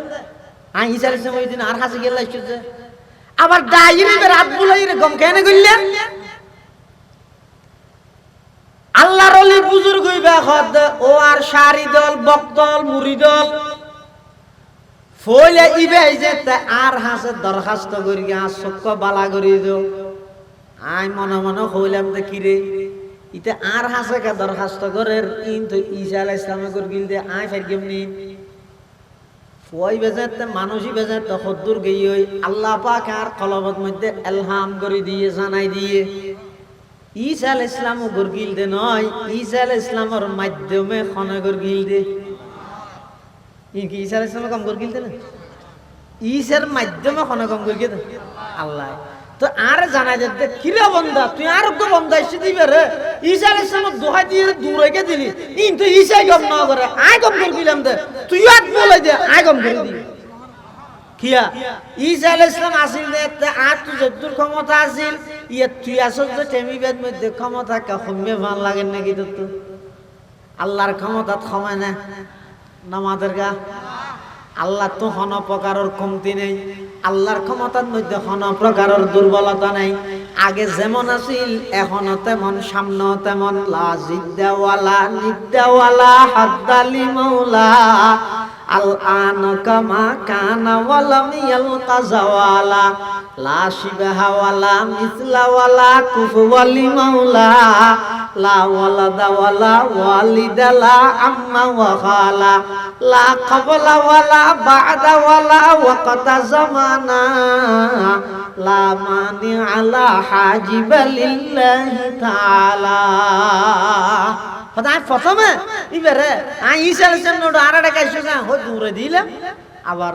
[SPEAKER 1] আই ইসারে সময় দিন আর হাসি গেল আসছে আবার ডাইরিবে রাত বুলাই রে গম কেন গইলে আল্লাহর ওলি বুজুর্গ হইবা খদ ও আর সারি দল বকদল মুরিদল ফলে ইবে যেতে আর হাসে দরখাস্ত করি আর চক্ক বালা করি দিও আই মনে মনে হইলাম তো কিরে ইতে আর হাসে কে দরখাস্ত করে ইন তো ঈসা আলাইহিস সালাম কর গিল দে আই ফের কেমনি ওই বেজাতে মানুষই বেজাতে হদ্দুর গই ওই আল্লাহ পাক আর কলবত মধ্যে এলহাম করে দিয়ে জানাই দিয়ে ঈসা আলাইহিস সালাম গরগিল দে নয় ঈসা আলাইহিস সালামের মাধ্যমে খনা গরগিল দে কি ঈসা আলাইহিস সালাম কম গরগিল দে না ঈসার মাধ্যমে খনা কম গরগিল দে আল্লাহ তো আর জানাই দে কিরে বন্দা তুই আর তো বন্দা এসে দিবে রে ঈসা আলাইহিস সালাম দোহাই দিয়ে দূরে গে দিলি কিন্তু ঈসাই কম না করে আই কম গরগিলাম দে তুই আর বলে দে আই কম করে দি কিয়া ঈসা আলাইহিস সালাম আসিল দে আর তুই যদ্দুর ক্ষমতা আসিল ইয়ে তুই আসল তো টেমিবেদ মধ্যে ক্ষমতা কমে ভাল লাগে নাকি তো আল্লাহর ক্ষমতা ক্ষমায় না নামাজের গা আল্লাহ তো কোন প্রকারের কমতি নেই আল্লাহর ক্ষমতার মধ্যে কোন প্রকারের দুর্বলতা নেই আগে যেমন আছিল এখনো তেমন সামনেও তেমন লা জিদ্দাওয়ালা নিদ্দাওয়ালা হাদ্দালি মাওলা আল আন কামা কানা ওয়ালাম ইয়ালকা জাওয়ালা লা শিবাহা ওয়ালা মিসলা ওয়ালা কুফওয়ালি মাওলা লা ওয়ালাদা ওয়ালা ওয়ালিদালা আম্মা ওয়া খালা লা ক্বাবলা ওয়ালা বা'দা ওয়ালা ওয়াকাতা জামানা লা মানি আলা হাজিবা লিল্লাহি তাআলা প্রথমে এবারে ঈসা আলাইহিস সালাম আর একটা কাজ করছে ও দূরে দিলাম আবার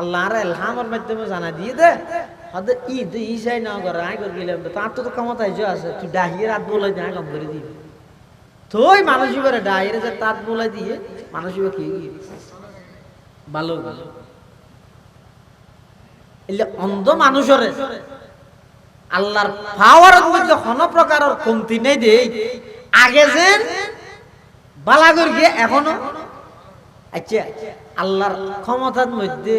[SPEAKER 1] আল্লাহর ইলহামের মাধ্যমে জানা দিয়ে দে হদে ঈদ ঈসাই না করে আই করে গেলাম তার তো ক্ষমতা ইজো আছে তুই ডাহিয়ে রাত বলে যা কাম করে দিবি তোই মানুষ এবারে ডাহিয়ে যে তাত বলে দিয়ে মানুষ এবার কি ভালো এলে অন্ধ মানুষের আল্লাহর পাওয়ারের মধ্যে কোন প্রকারের কমতি নেই দেই আগে যেন বালাগর গিয়ে এখনো আচ্ছা আল্লাহর ক্ষমতার মধ্যে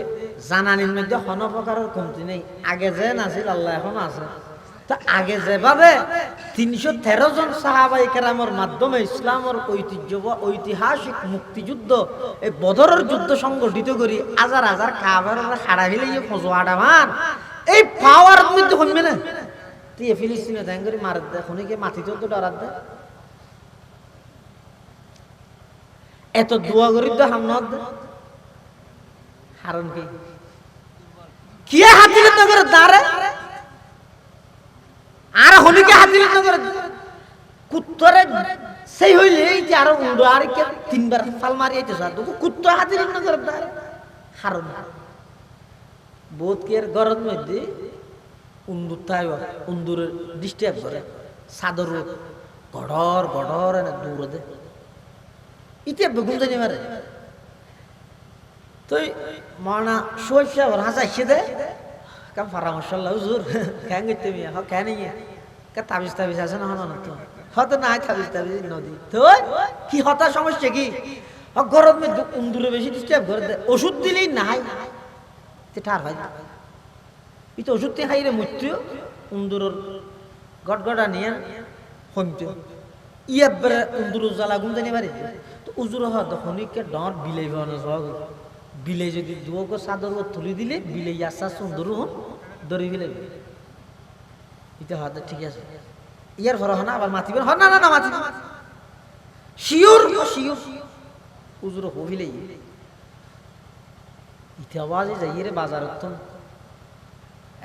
[SPEAKER 1] জানানির মধ্যে কোন প্রকারের কমতি নেই আগে যেন আছিল আল্লাহ এখনো আছে তো আগে যেভাবে 313 জন সাহাবায়ে কেরামের মাধ্যমে ইসলামের ঐতিহাসিক মুক্তিযুদ্ধ এই বদরের যুদ্ধ সংগঠিত করি হাজার হাজার কাফেররা খাড়া হইলে ফজওয়াডামান এই পাওয়ার মধ্যে হইবে না তুই ফিলিস্তিনে দাঙ্গ করে মার দে খনিকে মাটিতেও তো ডরাত দে এত দোয়া করি তো হামনত দে কারণ কি হাতির নগর দাঁড়ে আর হনিকে হাতির নগর কুত্তরে সেই হইলে এই যে আরো উড়ো আর কে তিনবার ফাল মারি আইতে স্যার তো কুত্তর হাতির নগর দাঁড়ে কারণ বোধ কি এর গরম মধ্যে উন্দুর তাই উন্দুরের ডিস্টার্ব করে সাদর গড়র গড়র এনে দূর দে ইতে বেগুন জানি মারে তুই মানা শোষা আর হাসা খেদে কাম পরামর্শ আল্লাহ হুজুর কেন গইতে মিয়া হ কেন নিয়ে কা তাবিজ তাবিজ আছে না না তো হয়তো না তাবিজ তাবিজ নদী তো কি হতা সমস্যা কি গরম মে উন্দুরে বেশি ডিস্টার্ব করে দে ওষুধ দিলেই নাই তে ঠার হয় ইতো ওষুধ তে খাইরে মৃত্যু উন্দুরের গটগটা নিয়ে হইতো ইয়াবরে উন্দুর জ্বালা গুম জানি মারি তো উজুর হ দখনিকে ডর বিলাই বানো সব বিলাই যদি দুগো সাদর তুলি দিলে বিলাই আসা সুন্দর হন দরি বিলাই এটা হাত ঠিক আছে ইয়ার ভরা হনা আবার মাতিবেন হ না না না মাতি শিওর শিওর উজুর হইলেই ইতে আওয়াজে যাই রে বাজারত তো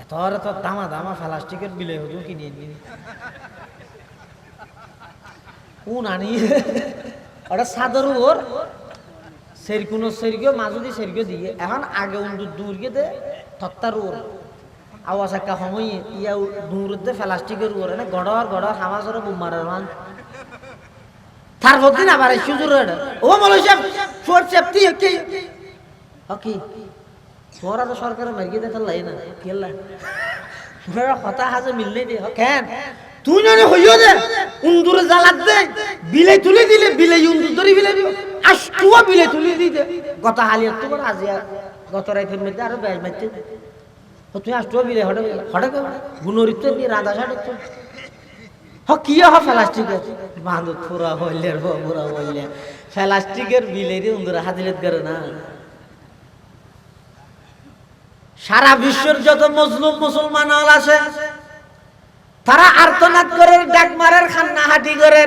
[SPEAKER 1] এত দামা দামা প্লাস্টিকের বিলাই হতো কিনে নিনি কোন আনি ওটা সাদর ওর সেরকুনো সেরগিও মাজুদি সেরগিও দিয়ে এখন আগে উন্দুর দূর গিয়ে দে তত্তার ওর আওয়াজ একটা সময় ইয়া দূর দে প্লাস্টিকের ওর এনে গড়র গড়র হামাজর বুমারের মান তারপর দিন আবার সুজুর ও মৌলভী সাহেব শর্ট সেফটি কি হকি তোরা তো সরকারের মার্গি দেখার লাই না কেলা তোরা কথা হাজে মিললে দে কেন তুই জানে হইও দে উন্দুরে জ্বালাত দে বিলাই তুলে দিলে বিলাই উন্দুর ধরে বিলাই দিব আষ্টুয়া বিলাই তুলে দিতে গত হালিয়াত তো আজিয়া গত রাতের মধ্যে আরো ব্যাজ মারতে তুই আষ্টুয়া বিলাই হটে হটে গুণরিত নি রাধা সাড়ে হ কি হ প্লাস্টিকের বাঁধত পুরা হইলে পুরা হইলে প্লাস্টিকের বিলাই রে উন্দুরে হাজিলত করে না সারা বিশ্বের যত মজলুম মুসলমান আছে তারা আর্তনাদ করে ডাক মারের খান্নাহাটি করে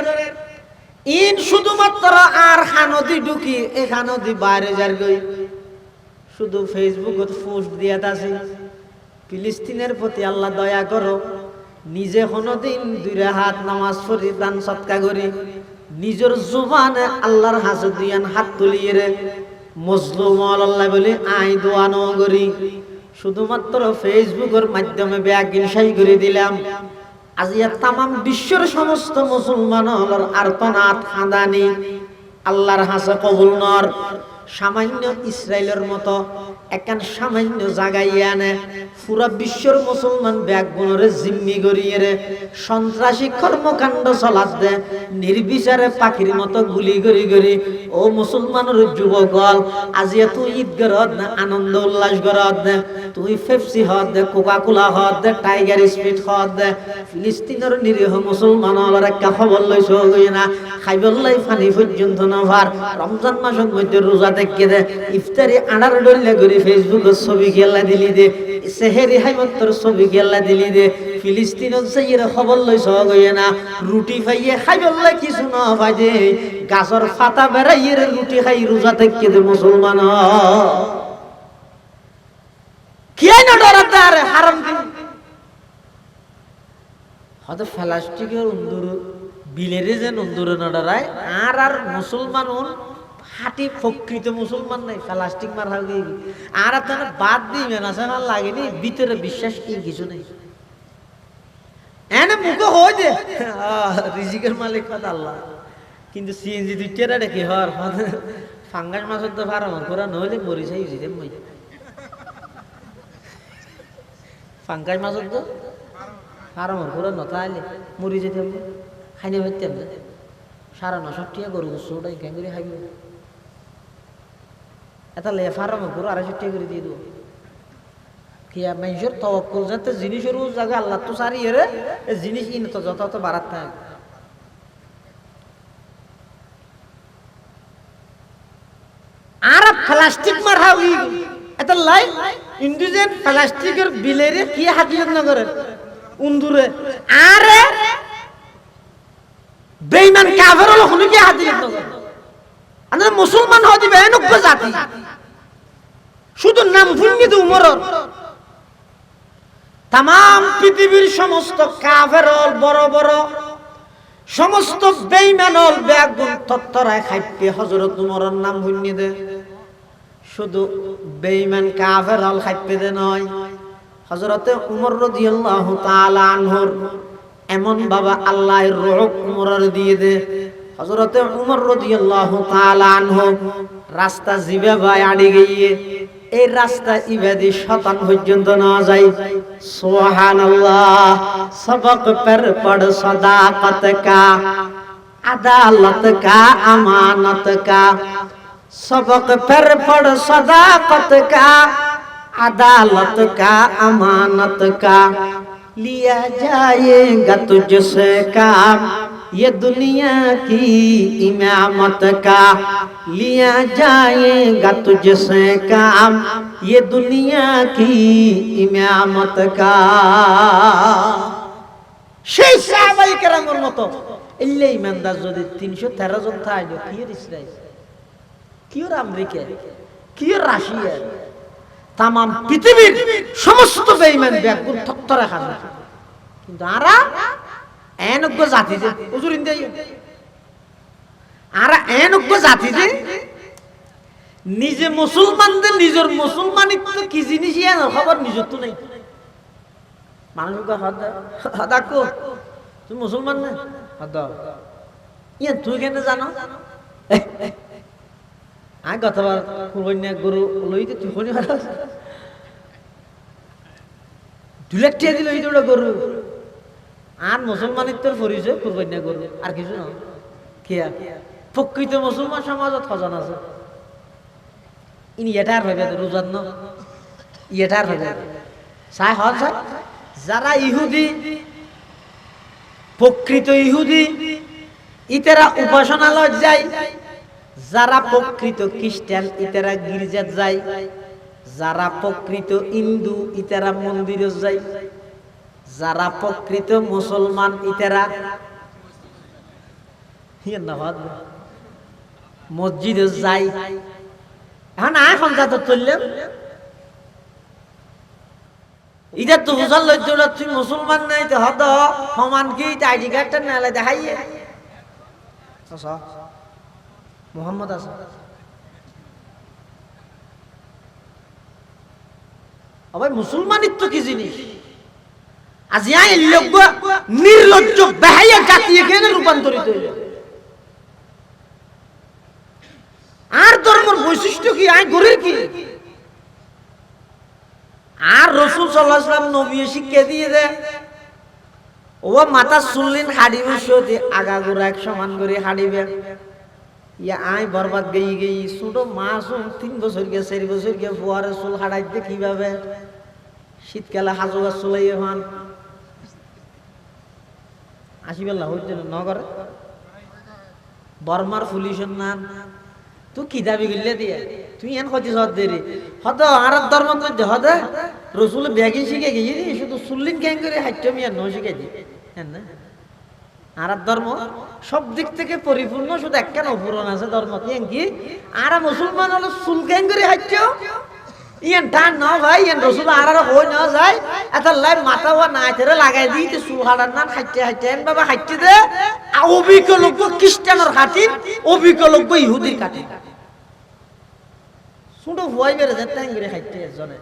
[SPEAKER 1] ইন শুধুমাত্র আর খানদি ঢুকি এ খানদি বাইরে যার গই শুধু ফেসবুকত পোস্ট দিয়া আছি ফিলিস্তিনের প্রতি আল্লাহ দয়া করো। নিজে কোনোদিন দুইটা হাত নামাজ পড়ি দান সৎকা করি, নিজের জুবানে আল্লাহর হাজত দিয়ান হাত তুলিয়ে রে মজলুম আল্লাহ বলি আই দোয়া ন করি। শুধুমাত্র ফেসবুকের মাধ্যমে ব্যাগিন সাই করে দিলাম। আজিয়া তামাম বিশ্বের সমস্ত মুসলমান হলর আর্তনাদ খাদানি আল্লাহর হাসে কবুল নর। সামান্য ইসরায়েলের মতো একান সামান্য জাগাইয়ে আনে পুরা বিশ্বের মুসলমান ব্যাগগুলোরে জিম্মি করিয়ে রে সন্ত্রাসী কর্মকাণ্ড চলাত দে নির্বিচারে পাখির মতো গুলি করি করি। ও মুসলমানের যুবকল, আজিয়া তুই ঈদ গরত না আনন্দ উল্লাস গরত দে, তুই পেপসি হত দে, কোকা কোলা হত দে, টাইগার স্পিড হত দে। ফিলিস্তিনের নিরীহ মুসলমান হলার একটা খবর লইছ না, খাইবল্লাই ফানি পর্যন্ত নভার। রমজান মাসের মধ্যে রোজা দেখে দে, ইফতারি আনার ডলে করি ফেসবুকের ছবি গেলা দিলি দে, সেহেরি হাইমত্তর ছবি গেলা দিলি দে। ফিলিস্তিনত যাইয়ের খবর লইছ না, রুটি খাইয়ে খাইবল্লাই কিছু না ভাই দে, গাছর ফাতা বেড়াইয়ে রুটি খাই রোজা দেখে দে মুসলমান। কি না ডরাতার হারাম কি হয়তো প্লাস্টিকের উন্দুর বিলেরে যে উন্দুরে না ডরায়। আর মুসলমান হাঁটি প্রকৃত মুসলমান নাই, প্লাস্টিক মার হাগে আর আপনার বাদ দিবেন আছে আমার লাগেনি ভিতরে বিশ্বাস কি কিছু নেই। এনে মুখে হয়ে যে রিজিকের মালিক কথা আল্লাহ, কিন্তু সিএনজি দুইটা দেখি হর ফাঙ্গাস মাছের তো ফার্ম করা নহলে মরি চাই যেতে মই ফাঙ্গাস মাছের তো ফার্ম করে নতা আইলে মরি যেতে খাইনে হইতাম না 950 টাকা গরু গোসটা ইনকাম করে খাইব। এটা লে ফার্ম করে 250 টাকা করে দিয়ে দেবো। কি মানুষের তওয়াক্কুল যাতে জিনিসের জায়গা আল্লাহ তো সারি রে জিনিস ইন তো যত তো বাড়াত থাকে। আর প্লাস্টিক মারা হই এটা লাই ইন্ডিজেন প্লাস্টিকের বিলেরে কি হাজির না করে উন্দুরে আরে বেঈমান কাফের হলো কোন কি হাজির না করে। আমরা মুসলমান হই দিবে এনক জাতি শুধু নাম ভুন্নি দে উমর তাম পৃথিবীর সমস্ত কাফের বড় বড় সমস্ত বেঈমান বেগুন তত্তরায় খাইতে হযরত উমরের নাম ভুন্নি দে। শুধু বেঈমান কাফের খাইতে দে নয়, হযরতে উমর রাদিয়াল্লাহু তাআলা আনহুর এমন বাবা আল্লাহর রূহ উমরের দিয়ে দে। হযরতে উমর রাদিয়াল্লাহু তাআলা আনহু রাস্তা জিবে ভাই আড়ি গিয়ে এই রাস্তা ইবাদি শতান পর্যন্ত না যায়। সুবহানাল্লাহ। সবক পর পড় সদাকত কা আদালত কা আমানত কা, सबक पर पढ़ सदाकत का अदालत का अमानत का, लिया जाएगा तुझसे काम ये दुनिया की इमामत का, लिया जाएगा तुझसे काम ये दुनिया की इमामत का। সেই সাহাবায়ে কেরামের মতো এলে ইমানদার যদি 313 জন থাকতো কি ইসরায়েল কি আমেরিকা কি রাশিয়া তাম পৃথিবীর সমস্ত বেঈমান ব্যাকুল থত্তরা খানা। কিন্তু আরা এনজ্ঞ জাতি যে হুজুর ইন্দাই আরা এনজ্ঞ জাতি যে নিজে মুসলমানদের নিজের মুসলমানিত্ব কি জিনিস ইয়ার খবর নিজের তো নাই। মানুষকে হদা কো তুই মুসলমান না হদা ইয়া তুই কেন জানো আগে গতবার কুরবানি গরু লইতে তুই কোনি 2 লাখ টাকা দিল এই দুটো গরু আর মুসলমানিত্বের পরিচয় কুরবানি গরু আর কিছু না। কিয়া প্রকৃত মুসলমান সমাজত খজান আছে ইনি এটার ভাবে রোজান ন এটার ভাবে সাই হল সাই যারা ইহুদি প্রকৃত ইহুদি ইতেরা উপাসনালয় যায়, যারা প্রকৃত খ্রিস্টান ইতেরা গির্জাত যায়, যারা প্রকৃত হিন্দু ইতেরা মন্দিরে যায়, যারা প্রকৃত মুসলমান ইতেরা মসজিদে যায়। এখন এখন যাতে তুললেন ইটা তো বুঝার লজ্জ তুই মুসলমান নাই তো হদ সমান কি আইডি কার্ডটা নালে দেখাইয়ে মোহাম্মদ আছে ভাই মুসলমানিত্ব কি জিনিস আজি আই লোক নির্লজ্জ বেহাইয়া জাতি এখানে রূপান্তরিত হইল আর ধর্মের বৈশিষ্ট্য কি আই গরির কি আর রাসূল সাল্লাল্লাহু আলাইহি ওয়াসাল্লাম নবী শিক্ষা দিয়ে দে ও মাথা সুললিন হাড়িবে সতি আগাগোড়া এক সমান করে হাড়িবে ইয়া আই বরবাদ গই গই ছোট মাসুম 3 বছর গে 4 বছর গে ফুয়ারে চুল হাড়াইতে কিভাবে শীতকালে হাজু গাছ চলাই হন আসিবেলা হইতে নগর বর্মার পুলিশের নাম তুই কি দাবি করলে দিয়ে তুই এন কতি সদ দেরি হদ আর ধর্মের মধ্যে হদ রসুল ব্যাগি শিখে গেছি শুধু সুল্লিন ক্যাং করে হাইটে মিয়া ন শিখেছি হ্যাঁ না আর ধর্ম সব দিক থেকে পরিপূর্ণ শুধু একটা অপূরণ আছে ধর্ম কি আর মুসলমান হলো চুল ক্যাং করে হাইটে ইয়ান টান না ভাই ইয়ান রসুল আর হই না যায় এত লাই মাথা ওয়া না তেরে লাগাই দিতে চুল হাড়ার নাম হাইটে হাইটে এন বাবা হাইটে দে অবিকলজ্ঞ খ্রিস্টানের খাতির অবিকলজ্ঞ ইহুদির খাতির ছোট ভয় বেড়ে যায় তাই করে হাইটে জনে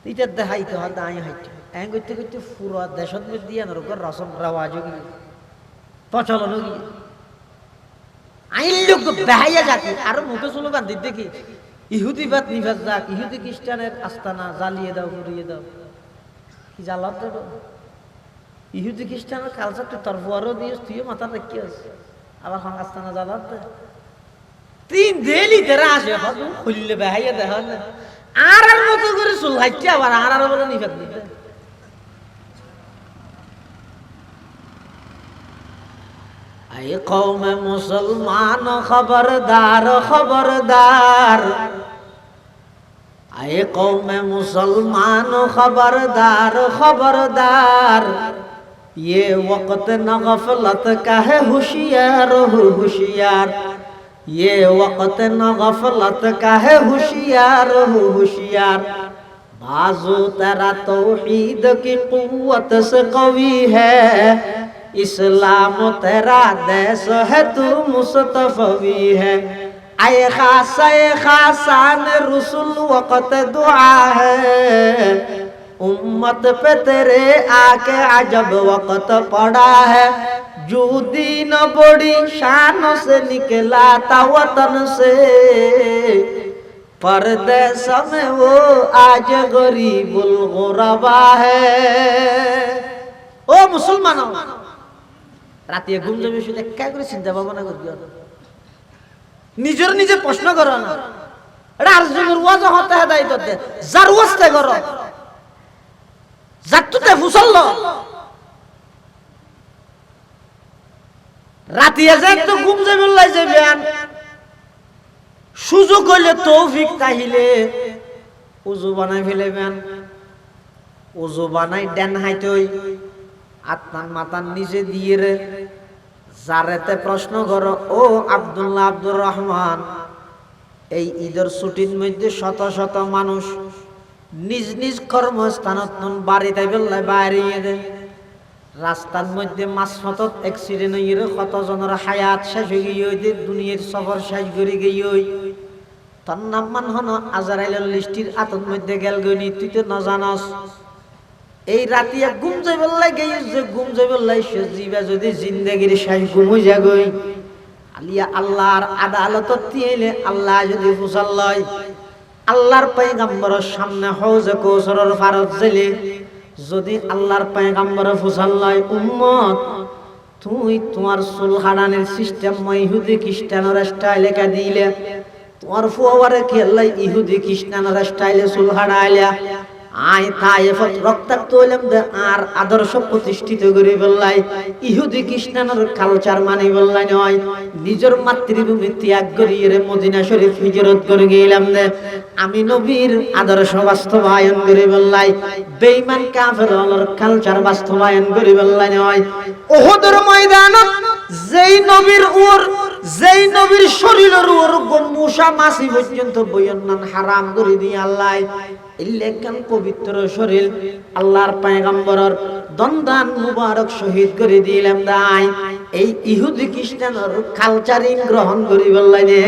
[SPEAKER 1] এটা দেখাইতে হয় দাঁড়ি হাইটে এং করতে করতে পুরো দেশত দিয়ে না রকম রসম রাওয়াজ গিয়ে প্রচলন গিয়ে আইন লোক বেহাইয়া জাতি আর মুখে চুলো বান্ধি দেখি ইহুদিবাদ নিভাজ যাক ইহুদি খ্রিস্টানের আস্তানা জ্বালিয়ে দাও পুড়িয়ে দাও কি জ্বালাত ইহুদি খ্রিস্টানের কালচার তুই তরফুয়ারও দিয়েছ তুইও মাথা রেখে আছে আবার হং আস্তানা জ্বালাত 3 দিনই তেরা আসে হদু খুললে বেহাইয়া দেখা না আর মতো করে চুল হাইতে আবার আর বলে নিভাজ দিতে আয়ে কওমে মুসলমান খবরদার খবরদার आए कौम मुसलमान खबरदार खबरदार ये वक्त न गफलत का है होशियार हो होशियार ये वक्त न गफलत का है होशियार हो होशियार बाजू तेरा तौहीद की कुव्वत से कवी है इस्लाम तेरा देश है तू मुस्तफवी है आए खासान रसूल वक़्त दुआ है उम्मत पे तेरे आके अजब वक़्त पड़ा है जो दीन बड़ी शान से निकला था वतन से परदेस में वो आज गरीबुल गुरबा है ओ मुसलमानों रातिए घूम जाबे শুধু একা করে চিন্তা ভাবনা করিও নিজের নিজে প্রশ্ন করো না এটা আরজুর ওয়াজ হতে হেদায়েত দে যার ওয়াজতে করো জাতুতে ফুসল রাতিয়া যে তো ঘুম যাবে লাই যাবেন সুযোগ হইলে তৌফিক তাহিলে ওযু বানাই ফেলেবেন ওযু বানাই দেন হাইতই আত্মান মাতান নিচে দিয়ে রে যারেতে প্রশ্ন করো ও আব্দুল্লাহ আব্দুর রহমান এই ঈদের ছুটির মধ্যে শত শত মানুষ নিজ নিজ কর্মস্থানত বাড়িতে বেলায় বাইরে দে রাস্তার মধ্যে মাঝপথত অ্যাক্সিডেন্ট হইয়ে কত জনের হায়াত শেষ হয়ে গিয়ে দুনিয়ার সফর শেষ করে গিয়ে তোর নাম মান হন আজরাইলের লিস্টির আতর মধ্যে গেল গনি তুই তো না জানাস এই রাতিয়া ঘুম যাবে লাগে যে ঘুম যাবে লাই সে জীবা যদি জিন্দেগির শেষ ঘুম হয়ে যাগই আলিয়া আল্লাহর আদালতত তিলে আল্লাহ যদি ফুসাল লয় আল্লাহর পয়গম্বরের সামনে হওজে কৌসরের ফারত জেলে যদি আল্লাহর পয়গম্বর ফুসাল লয় উম্মত তুই তোমার চুল হাড়ানোর সিস্টেম ইহুদি খ্রিস্টানের স্টাইলে কা দিলে তোমার ফুয়ারে খেললাই ইহুদি খ্রিস্টানের স্টাইলে চুল হাড়াইলা আয় তায়েফত রক্তাক্ত হইলাম দে আর আদর্শ প্রতিষ্ঠিত করে বললাই ইহুদি খ্রিস্টানের কালচার মানে বললাই নয় নিজের মাতৃভূমি ত্যাগ করিয়ে মদিনা শরীফ হিজরত করে গেলাম দে আমি নবীর আদর্শ বাস্তবায়ন করে বললাই বেঈমান কাফেরদের কালচার বাস্তবায়ন করে বললাই নয় উহুদের ময়দানত যেই নবীর উর যেই নবীর শরীরের ওরকম মূসা মাছি পর্যন্ত বয়ন্নান হারাম করে দিয়ে আল্লাহ ইল্লেখান পবিত্র শরীর আল্লাহর পয়গম্বরের দন্দান মুবারক শহীদ করে দিলাম দাই এই ইহুদি খ্রিস্টানের কালচারিং গ্রহণ করি বললাইনে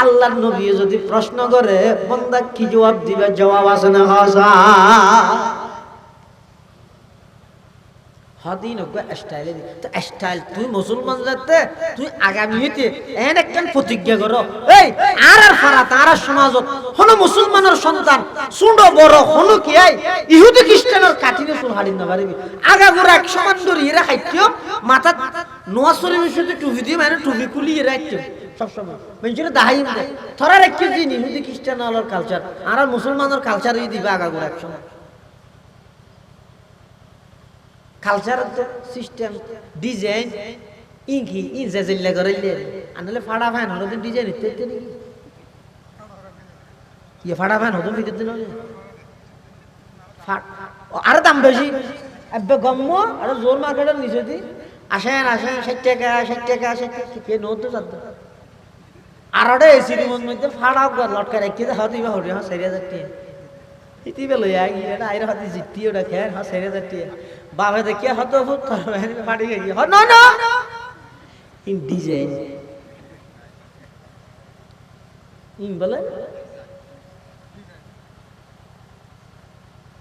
[SPEAKER 1] আল্লাহর নবী যদি প্রশ্ন করে বান্দা কি জবাব দিবে? জবাব আছে না? হাসা হদিন স্টাইলে তো স্টাইল তুই মুসলমান যাতে তুই আগামীতে এন একখান প্রতিজ্ঞা করো এই আর ফারা তার সমাজত হন মুসলমানের সন্তান সুন্ড বড় হন কি আই ইহুদি খ্রিস্টানের কাটিনে চুল হারিন না পারবি আগা গোরা এক সমান ধরে এরা খাইতিও মাথা নোয়া শরীফের সাথে টুপি দিয়ে মানে টুপি খুলি এরা একটু সবসময় মেনচুরে দাহাইম দে থরার এক দিন ইহুদি খ্রিস্টানের কালচার আর মুসলমানের কালচার দিবে আগা গোরা এক সময় কালচারাল সিস্টেম ডিজাইন ইনকি ইনজাজিল্লা করাইলে আনলে ফাড়া ফাইন হলো দিন ডিজাইন ইত্যাদি নাকি ইয়ে ফাড়া ফাইন হতো ভিতর দিন আর দাম বেশি এবে গম্ম আর জোর মার্কেটের নিচে দি আসেন 60 টাকা 60 টাকা 60 টাকা কে নতো যাচ্ছে আর ওটা এসি রুমের মধ্যে ফাড়া লটকা রেখে দেওয়া দিবা হরি হ্যাঁ 4000 টাকা ইতি বেলো এটা আইরা হাতে জিতি ওটা খেয়ে হ্যাঁ 4000 টাকা বাবা দেখে হতো ফাটি গিয়ে no no in design in বলে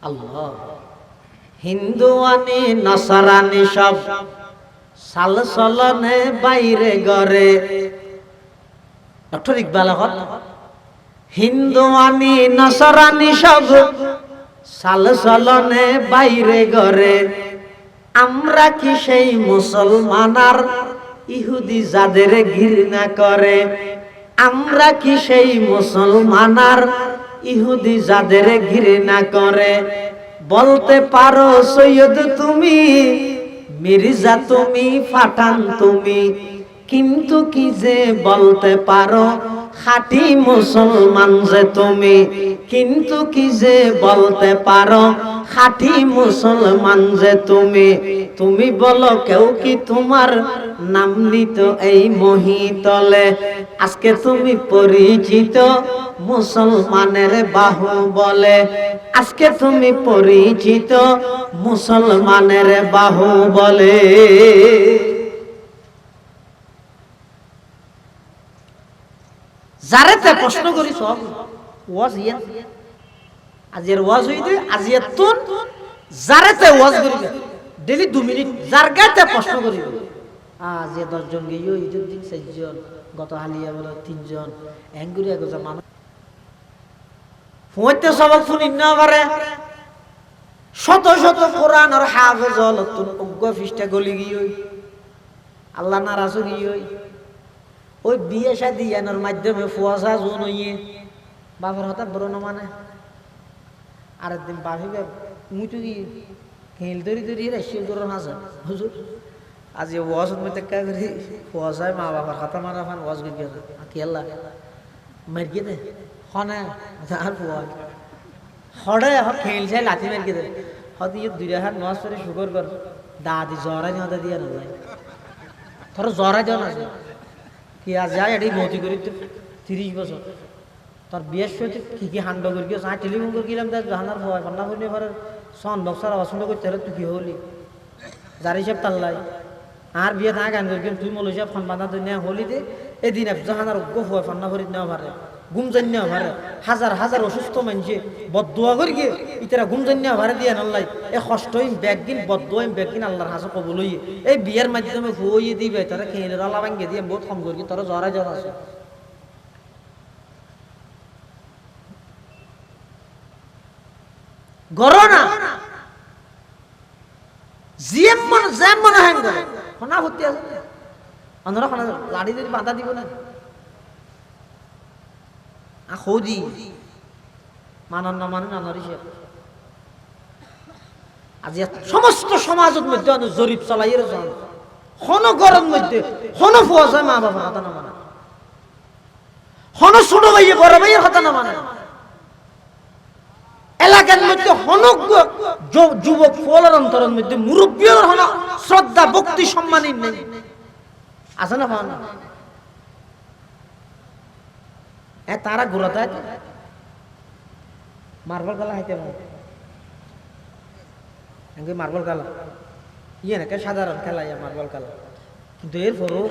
[SPEAKER 1] আল্লাহ হিন্দু আনি নসারানি সব সাল চলনে বাইরে গরে ডক্টর ইকবাল হল হিন্দু আনি নসারানি সব সাল চলনে বাইরে গরে আমরা কি সেই মুসলমান আর ইহুদি যাদের ঘৃণা করে আমরা কি সেই মুসলমান আর ইহুদি যাদের ঘৃণা করে বলতে পারো সৈয়দ তুমি মির্জা তুমি পাঠান তুমি কিন্তু কি যে বলতে পারো খাঁটি মুসলমান যে তুমি কিন্তু কি যে বলতে পারো খাঁটি মুসলমান যে তুমি তুমি বলো কেউ কি তোমার নাম নিত এই মহিতলে আজকে তুমি পরিচিত মুসলমানের বাহু বলে আজকে তুমি পরিচিত মুসলমানের বাহু বলে যারেতে প্রশ্ন করি সব ওয়াজ ইয়া আজির ওয়াজ হইতে আজির তুন যারেতে ওয়াজ করিবে ডেলি 2 মিনিট যার গাতে প্রশ্ন করিবে আজ 10 জন গিয়ে ঈদের দিন 4 জন গত হালিয়া বলে 3 জন এঙ্গুরিয়া গোজা মানুষ হইতে সবক শুনি না পারে শত শত কোরআন আর হাফেজ হল তুন অজ্ঞ ফিস্টা গলি গিয়ে আল্লাহ নারাজ গিয়ে ওই বিয়ে শাদী এর মাধ্যমে ফুয়াশা জোন হইয়ে বাবার হঠাৎ বড় না মানে আরেকদিন বাহিবে মুটু গিয়ে খেল ধরি ধরি রাশিয়া ধরো না যায় হুজুর আজ ওয়াজ মধ্যে কা করি ফুয়াশায় মা বাবার হাতা মারা ফান ওয়াজ গিয়ে কি আল্লাহ মার গিয়ে দে হনে আর ফুয়া হড়ে খেল চাই লাথি মার গিয়ে দে হদি 2 হাত নওয়াজ করে শুকর কর দাদি জরা নিয়ে দিয়ে না তোর জরা দেও না কি আজ যায় এটাই মতি করি 30 বছর তোর বিয়ের সাথে কি কি হান্ড করি গিয়ে চাই টেলিফোন করে গেলাম তার জানার ভয় পান্না করে এবার সন বক্সার পছন্দ করতে হলে তুই কি হলি যার হিসাব তাল্লাই আর বিয়ে না গান করি তুই মল হিসাব ফান বাঁধা তুই নেওয়া হলি দে এদিন জাহানার অজ্ঞ হয় ফান্না করি নেওয়া পারে ঘুম জানি নেওয়া পারে হাজার হাজার অসুস্থ মানুষে বদুয়া করি গিয়ে ইতারা ঘুম জানি নেওয়া পারে দিয়ে নাল্লাই এই কষ্ট ব্যাগদিন বদুয়া ব্যাগদিন আল্লাহর হাসে কবল হইয়ে এই বিয়ের মাধ্যমে হইয়ে দিবে তারা খেয়ে আল্লাহ ভাঙ্গে দিয়ে বহুত কম করি তোরা জ্বরা জ্বর আছে গরো না জিএম মন জ্যাম মনে হয় কোনা হতে আছে অন্যরা কোনা লাড়ি যদি বাধা দিব না খোঁজি মানন না মানেন আনারি সে আজ সমস্ত সমাজের মধ্যে জরিপ চালাইয়ের যান কোন গরম মধ্যে কোন ফুয়াশা মা বাবার কথা না মানে কোন ছোট ভাইয়ে বড় ভাইয়ের কথা না মানে এলাকার মধ্যে হনক যুবক ফলের অন্তরের মধ্যে মুরব্বীর হন শ্রদ্ধা ভক্তি সম্মানই নেই আছে না ভাবনা তারা ঘুরাতে আছে মার্বল খেলা হাইতে মার্বল খেলা ইয়ে নাকি সাধারণ খেলা ইয়া মার্বল খেলা, কিন্তু এরপরও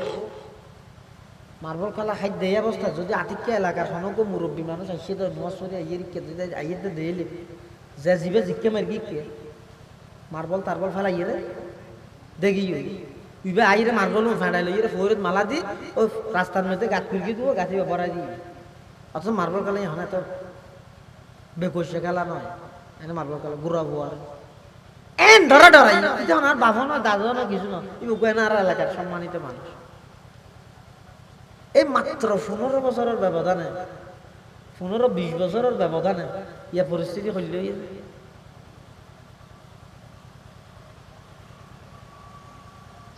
[SPEAKER 1] মার্বল খেলা হাইট দেয় অবস্থা যদি আতিক্যা এলাকার সমগ্র মুরব্বী মানুষ আসছে তো নোয়াশরি আইয়েতে দিলে যে জিবে জিকে মারি কে মার্বল তারবল ফেলা ইয়ে রে দেখি ইবে আইরে মার্বল ফেঁড়াইল ইয়ে ফৌরত মালা দি ও রাস্তার মধ্যে গাছ ফুলকি দিব গাছি বড়াই দিই। অথচ মার্বল খেলা এখন তো বেকসে খেলা নয়, এনে মার্বল খেলা গুড়া বুয়ার এন ধরা ধরাই যেমন আর বাবা না দাদা না কিছু না আর এলাকার সম্মানিত মানুষ। এই মাত্র 15 বছরের ব্যবধানে 15-20 বছরের ব্যবধানে ইয়া পরিস্থিতি হইল।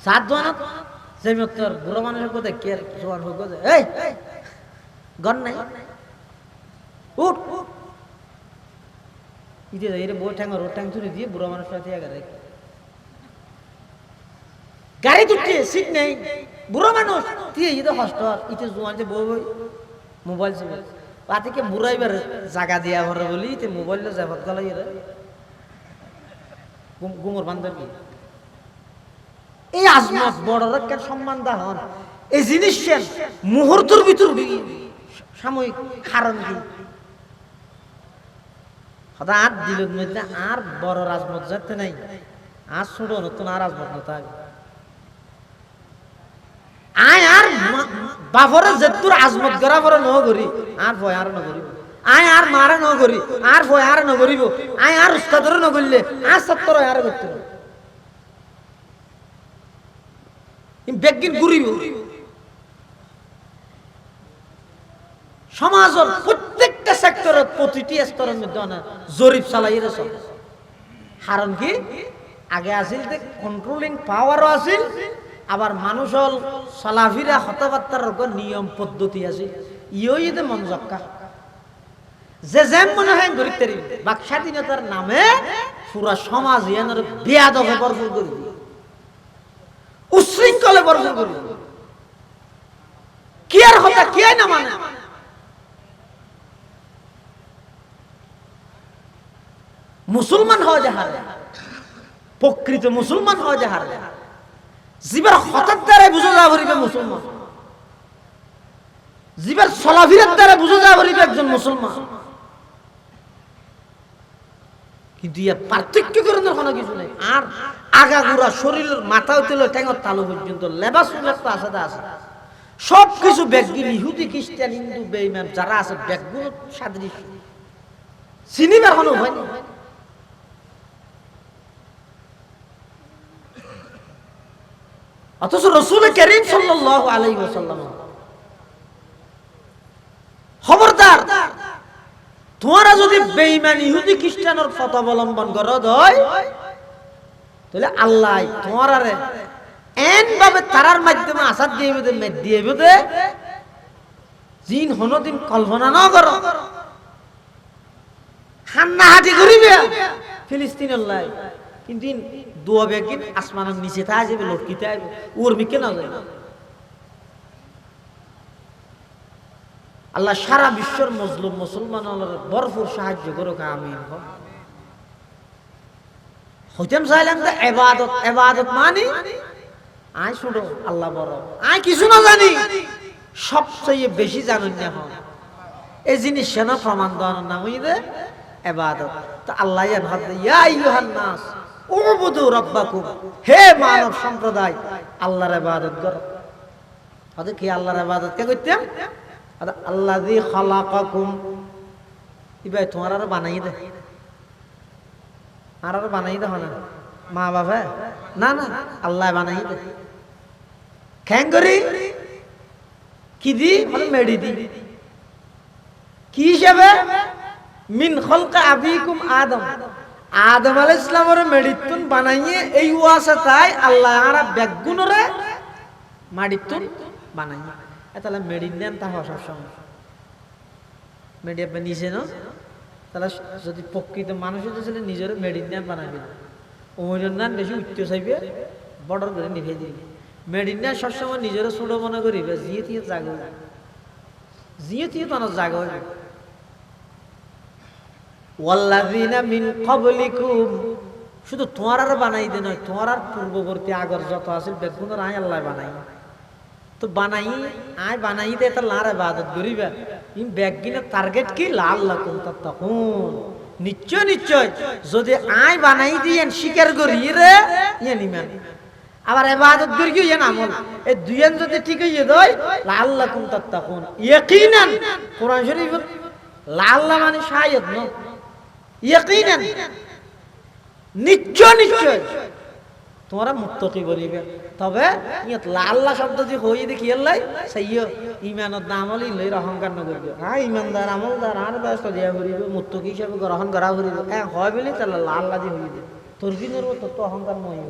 [SPEAKER 1] সাত জোয়ানত যে মতর বুড়ো মানুষের কথা কে জোয়ান হোক এই গন নাই উঠ ইতে এর বই ঠ্যাঙ্গ রোড ঠ্যাং চুরি দিয়ে বুড়ো মানুষ সাথে গাড়ি দুটি সিট নেই বুড়ো মানুষ তুই ইতে কষ্ট ইতে জোয়ান যে বই মোবাইল ছিল পাতিকে বুড়াইবার জায়গা দিয়া ভরে বলি তে মোবাইল যাবত গলাই গুমর বান্ধবী এই আজমত বড় রক্ষার সম্মান দাহন এই জিনিস মুহূর্তের ভিতর সাময়িক কারণ কি হঠাৎ আর দিলের মধ্যে আর বড় রাজমত যাতে নাই আর ছোট নতুন আর রাজমত না থাকে আয় আর বাবরে যেতুর আজমত করা পরে ন করি আর ভয় আর ন করিব আয় আর মারা ন করি আর ভয় আর ন করিব আয় আর উস্তাদরে ন করলে আর সত্তর আর করতে বেগিন ঘুরিব। সমাজের প্রত্যেকটা সেক্টরের প্রতিটি স্তরের মধ্যে জরিপ চালাই কারণ কি আগে আসিল কন্ট্রোলিং পাওয়ারও আছিল, আবার মানুষের চলাফিরা কথাবার্তার নিয়ম পদ্ধতি আছে ইয়ে মন জক্কা যে যেম মনে হয় গরিব তারি বাক স্বাধীনতার নামে পুরা সমাজ ইয়ানোর বেয়াদবে ভরপুর করে দিয়ে উশৃঙ্খলে ভরপুর করে কি আর হতা কি না মানে মুসলমান হওয়া যাহার প্রকৃত মুসলমান হওয়া যাহার জীবের হঠাৎ দ্বারা বুঝা যা ভরিবে মুসলমান, জীবের চলাফিরার দ্বারা বুঝা যা ভরিবে একজন মুসলমান। কিন্তু ইয়া পার্থক্য করার কোনো কিছু নেই। আর আগাগোড়া শরীরের মাথা হইতে ঠ্যাঙর তালু পর্যন্ত লেবাস একটা আসাদা আছে সব কিছু ব্যাগগুলি ইহুদি খ্রিস্টান হিন্দু বেঈমান যারা আছে ব্যাগগুলো সাদৃশ্য চিনিবার কোনো ভয় নেই। অথচ রাসূল কারীম সাল্লাল্লাহু আলাইহি ওয়াসাল্লাম খবরদার তোমরা যদি বেঈমান ইহুদি খ্রিস্টানের পথ অবলম্বন করো হয় তাহলে আল্লাহ তোমারে এন ভাবে তারার মাধ্যমে আসাদ দিয়ে দেবে মেদ দিয়ে দেবে জিন হনদিন কল্পনা না করো হান্না হাতি করিবে ফিলিস্তিনের লাই কিন্তু দুয়া বেগিন আসমানের নিচে তা যাবে লটকিতে আসবে ওর মিকে না যায়। আল্লাহ সারা বিশ্বের মজলুম মুসলমানের ভরপুর সাহায্য করুক আমিন। হইতেম চাইলাম যে ইবাদত ইবাদত মানে আয় শুনো আল্লাহ বড় আয় কিছু না জানি সবচেয়ে বেশি জানেন না হন এই জিনিস সেনা প্রমাণ দেওয়ার নাম হইবে ইবাদত। তো আল্লাহ ইয়া আইয়ুহান নাস উবুদু রাব্বাকুম, হে মানব সম্প্রদায় আল্লাহর ইবাদত করো। আদে কি আল্লাহর ইবাদত কে করতেন? আল্লাযী খালাকাকুম, ইবাই তোমার আর বানাই দে আর বানাই দে না মা বাবা না না আল্লাহ বানাই দে খ্যাং করি কি দি মানে মেডি দি কি হিসাবে মিন খলকা আবিকুম আদম, আদম আলাইহিস সালামের মেডিতুন বানাইয়ে এই ওয়াসা তাই আল্লাহ আর বেগুনরে মাডিতুন বানাইয়ে তাহলে মেডির নাম তা হওয়া সবসময় মেডি আপনি নিচে না তাহলে যদি প্রকৃত মানুষের ছিল নিজের মেডির নাম বানাবে ওইটার নাম বেশি উঠতে চাইবে বর্ডার করে নিভে দিবে মেডির নাম সবসময় নিজের ছোট মনে করিবে জিয়ে দিয়ে জাগে জিয়তিও তো জায়গা হইবে ওয়াল্লাযিনা মিন ক্বাবলিকুম শুধু তোমার আর বানাই দে নয় তোমার আর পূর্ববর্তী আগর যত আছিল বেগুনের আয় আল্লাহ বানাই তো বানাই আয় বানাই দে তা লার ইবাদত করিবা ইন বেগিনের টার্গেট কি লাআল্লাকুম তাত্তাকুন নিশ্চয় নিশ্চয় যদি আয় বানাই দিয়েন স্বীকার করি রে ইয়া নিমান আবার ইবাদত করি ইয়া আমল এই দুইজন যদি ঠিক হইয়ে দেয় লাআল্লাকুম তাত্তাকুন ইয়াকিনান কোরআন শরীফ লাআল্লাহ মানে শায়দ ন ইয়াকিনান নিশ্চয় নিশ্চয় তোমরা মুত্তাকি বলিবে তবে ইয়াত লাআল্লাহ শব্দ যে হই দেখি আল্লাহ সাইয়্য ঈমানত আমল লই অহংকার ন করিবে হ্যাঁ ঈমানদার আমলদার আর ব্যস্ত দিয়া করিবে মুত্তাকি হিসাবে গ্রহণ করা করিবে হয় বলি তাহলে লাআল্লাহ দি হইবে তোর কি নরব তো অহংকার নয়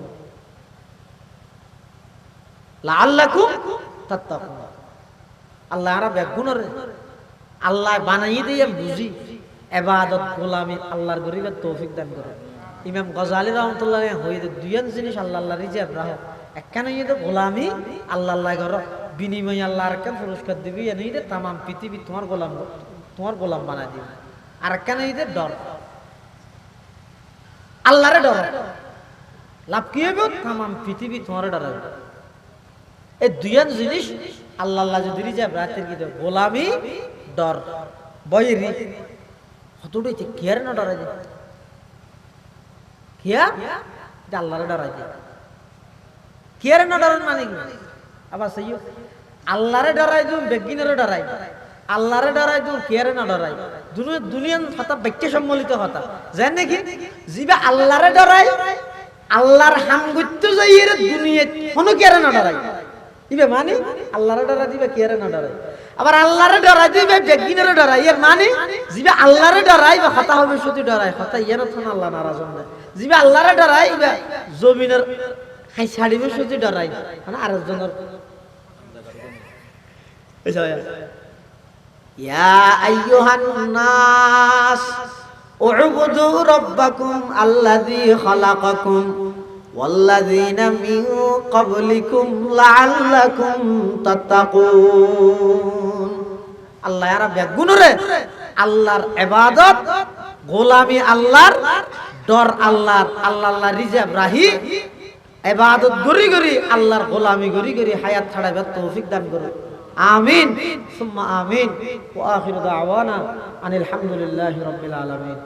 [SPEAKER 1] লাআল্লাকুম তাত্তাকুন আল্লাহ আর বেগুনরে আল্লাহ বানাই দিয়ে বুঝি ইবাদত গোলামি আল্লাহর গরিবের তৌফিক দান করে ইমাম গজালি রহমতুল্লাহ হইতে দুইজন জিনিস আল্লাহ আল্লাহ রিজার্ভ রাখো একখানে ইয়ে গোলামি আল্লাহ আল্লাহ ঘর বিনিময় আল্লাহর কেন পুরস্কার দিবি এনে ইয়ে তাম পৃথিবী তোমার গোলাম বানাই দিবি আর একখানে ইয়ে ডর আল্লাহরে ডর লাভ কি হবে তাম পৃথিবী তোমার ডরাবে এই দুইজন জিনিস আল্লাহ আল্লাহ যদি রিজার্ভ রাতের কি গোলামি ডর বইরি কতটাই কেয়ার না ডরাই দে কিয়া আল্লাহরে ডরাই দে কেয়ার না ডরান মানে কি আবার সেই আল্লাহরে ডরাই দিও বেগিনেরও ডরাই আল্লাহরে ডরাই দিও কেয়ারে না ডরাই দুনিয়ার কথা বাক্য সম্মিলিত কথা জান নাকি জিবা আল্লাহরে ডরাই আল্লাহর হাম করতে যাই এর দুনিয়া কোনো কেয়ারে না ডরাই ইবে মানে আল্লাহরে ডরাই দিবে কেয়ারে না ডরাই আবার আল্লাহরে ডরাই দিবে বেগিনেরও ডরাই এর মানে জিবা আল্লাহরে ডরাই বা কথা হবে শুধু ডরাই কথা ইয়ার তো আল্লাহ নারাজ হবে জিবা আল্লাহরে ডরাই বা জমিনের হাই ছাড়িবে শুধু ডরাই মানে আরেকজনের ইয়া আইয়ুহান নাস উবুদু রাব্বাকুম আল্লাযী খালাকাকুম ওয়াল্লাযীনা মিন ক্বাবলিকুম লাআল্লাকুম তাত্তাকুন আল্লাহ আর বেগুনরে আল্লাহর ইবাদত গোলামি আল্লাহর ডর আল্লাহর আল্লাহ আল্লাহ রিজার্ভ রাহি ইবাদত গরি গরি আল্লাহর গোলামি গরি গরি হায়াত ছাড়াবার তৌফিক দান করুন আমিন সুম্মা আমিন ওয়া আখিরু দাওয়ানা আনিল হামদুলিল্লাহি রাব্বিল আলামিন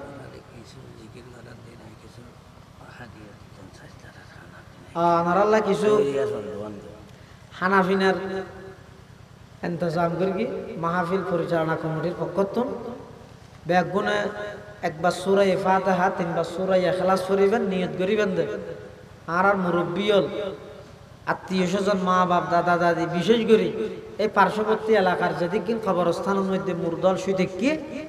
[SPEAKER 1] নারাল্লাহ কিছু হানাফিনার ইন্তজাম করি মাহফিল পরিচালনা কমিটির পক্ষতুন বেগুনে একবার সূরা ফাতিহা তিনবার সূরা ইখলাস পড়িবেন নিয়ত করিবেন দে আর মুরব্বী হল আত্মীয় স্বজন মা বাপ দাদা দাদি বিশেষ করে এই পার্শ্ববর্তী এলাকার যেদিন খবরস্থানের মধ্যে মুরদল শুই দেখি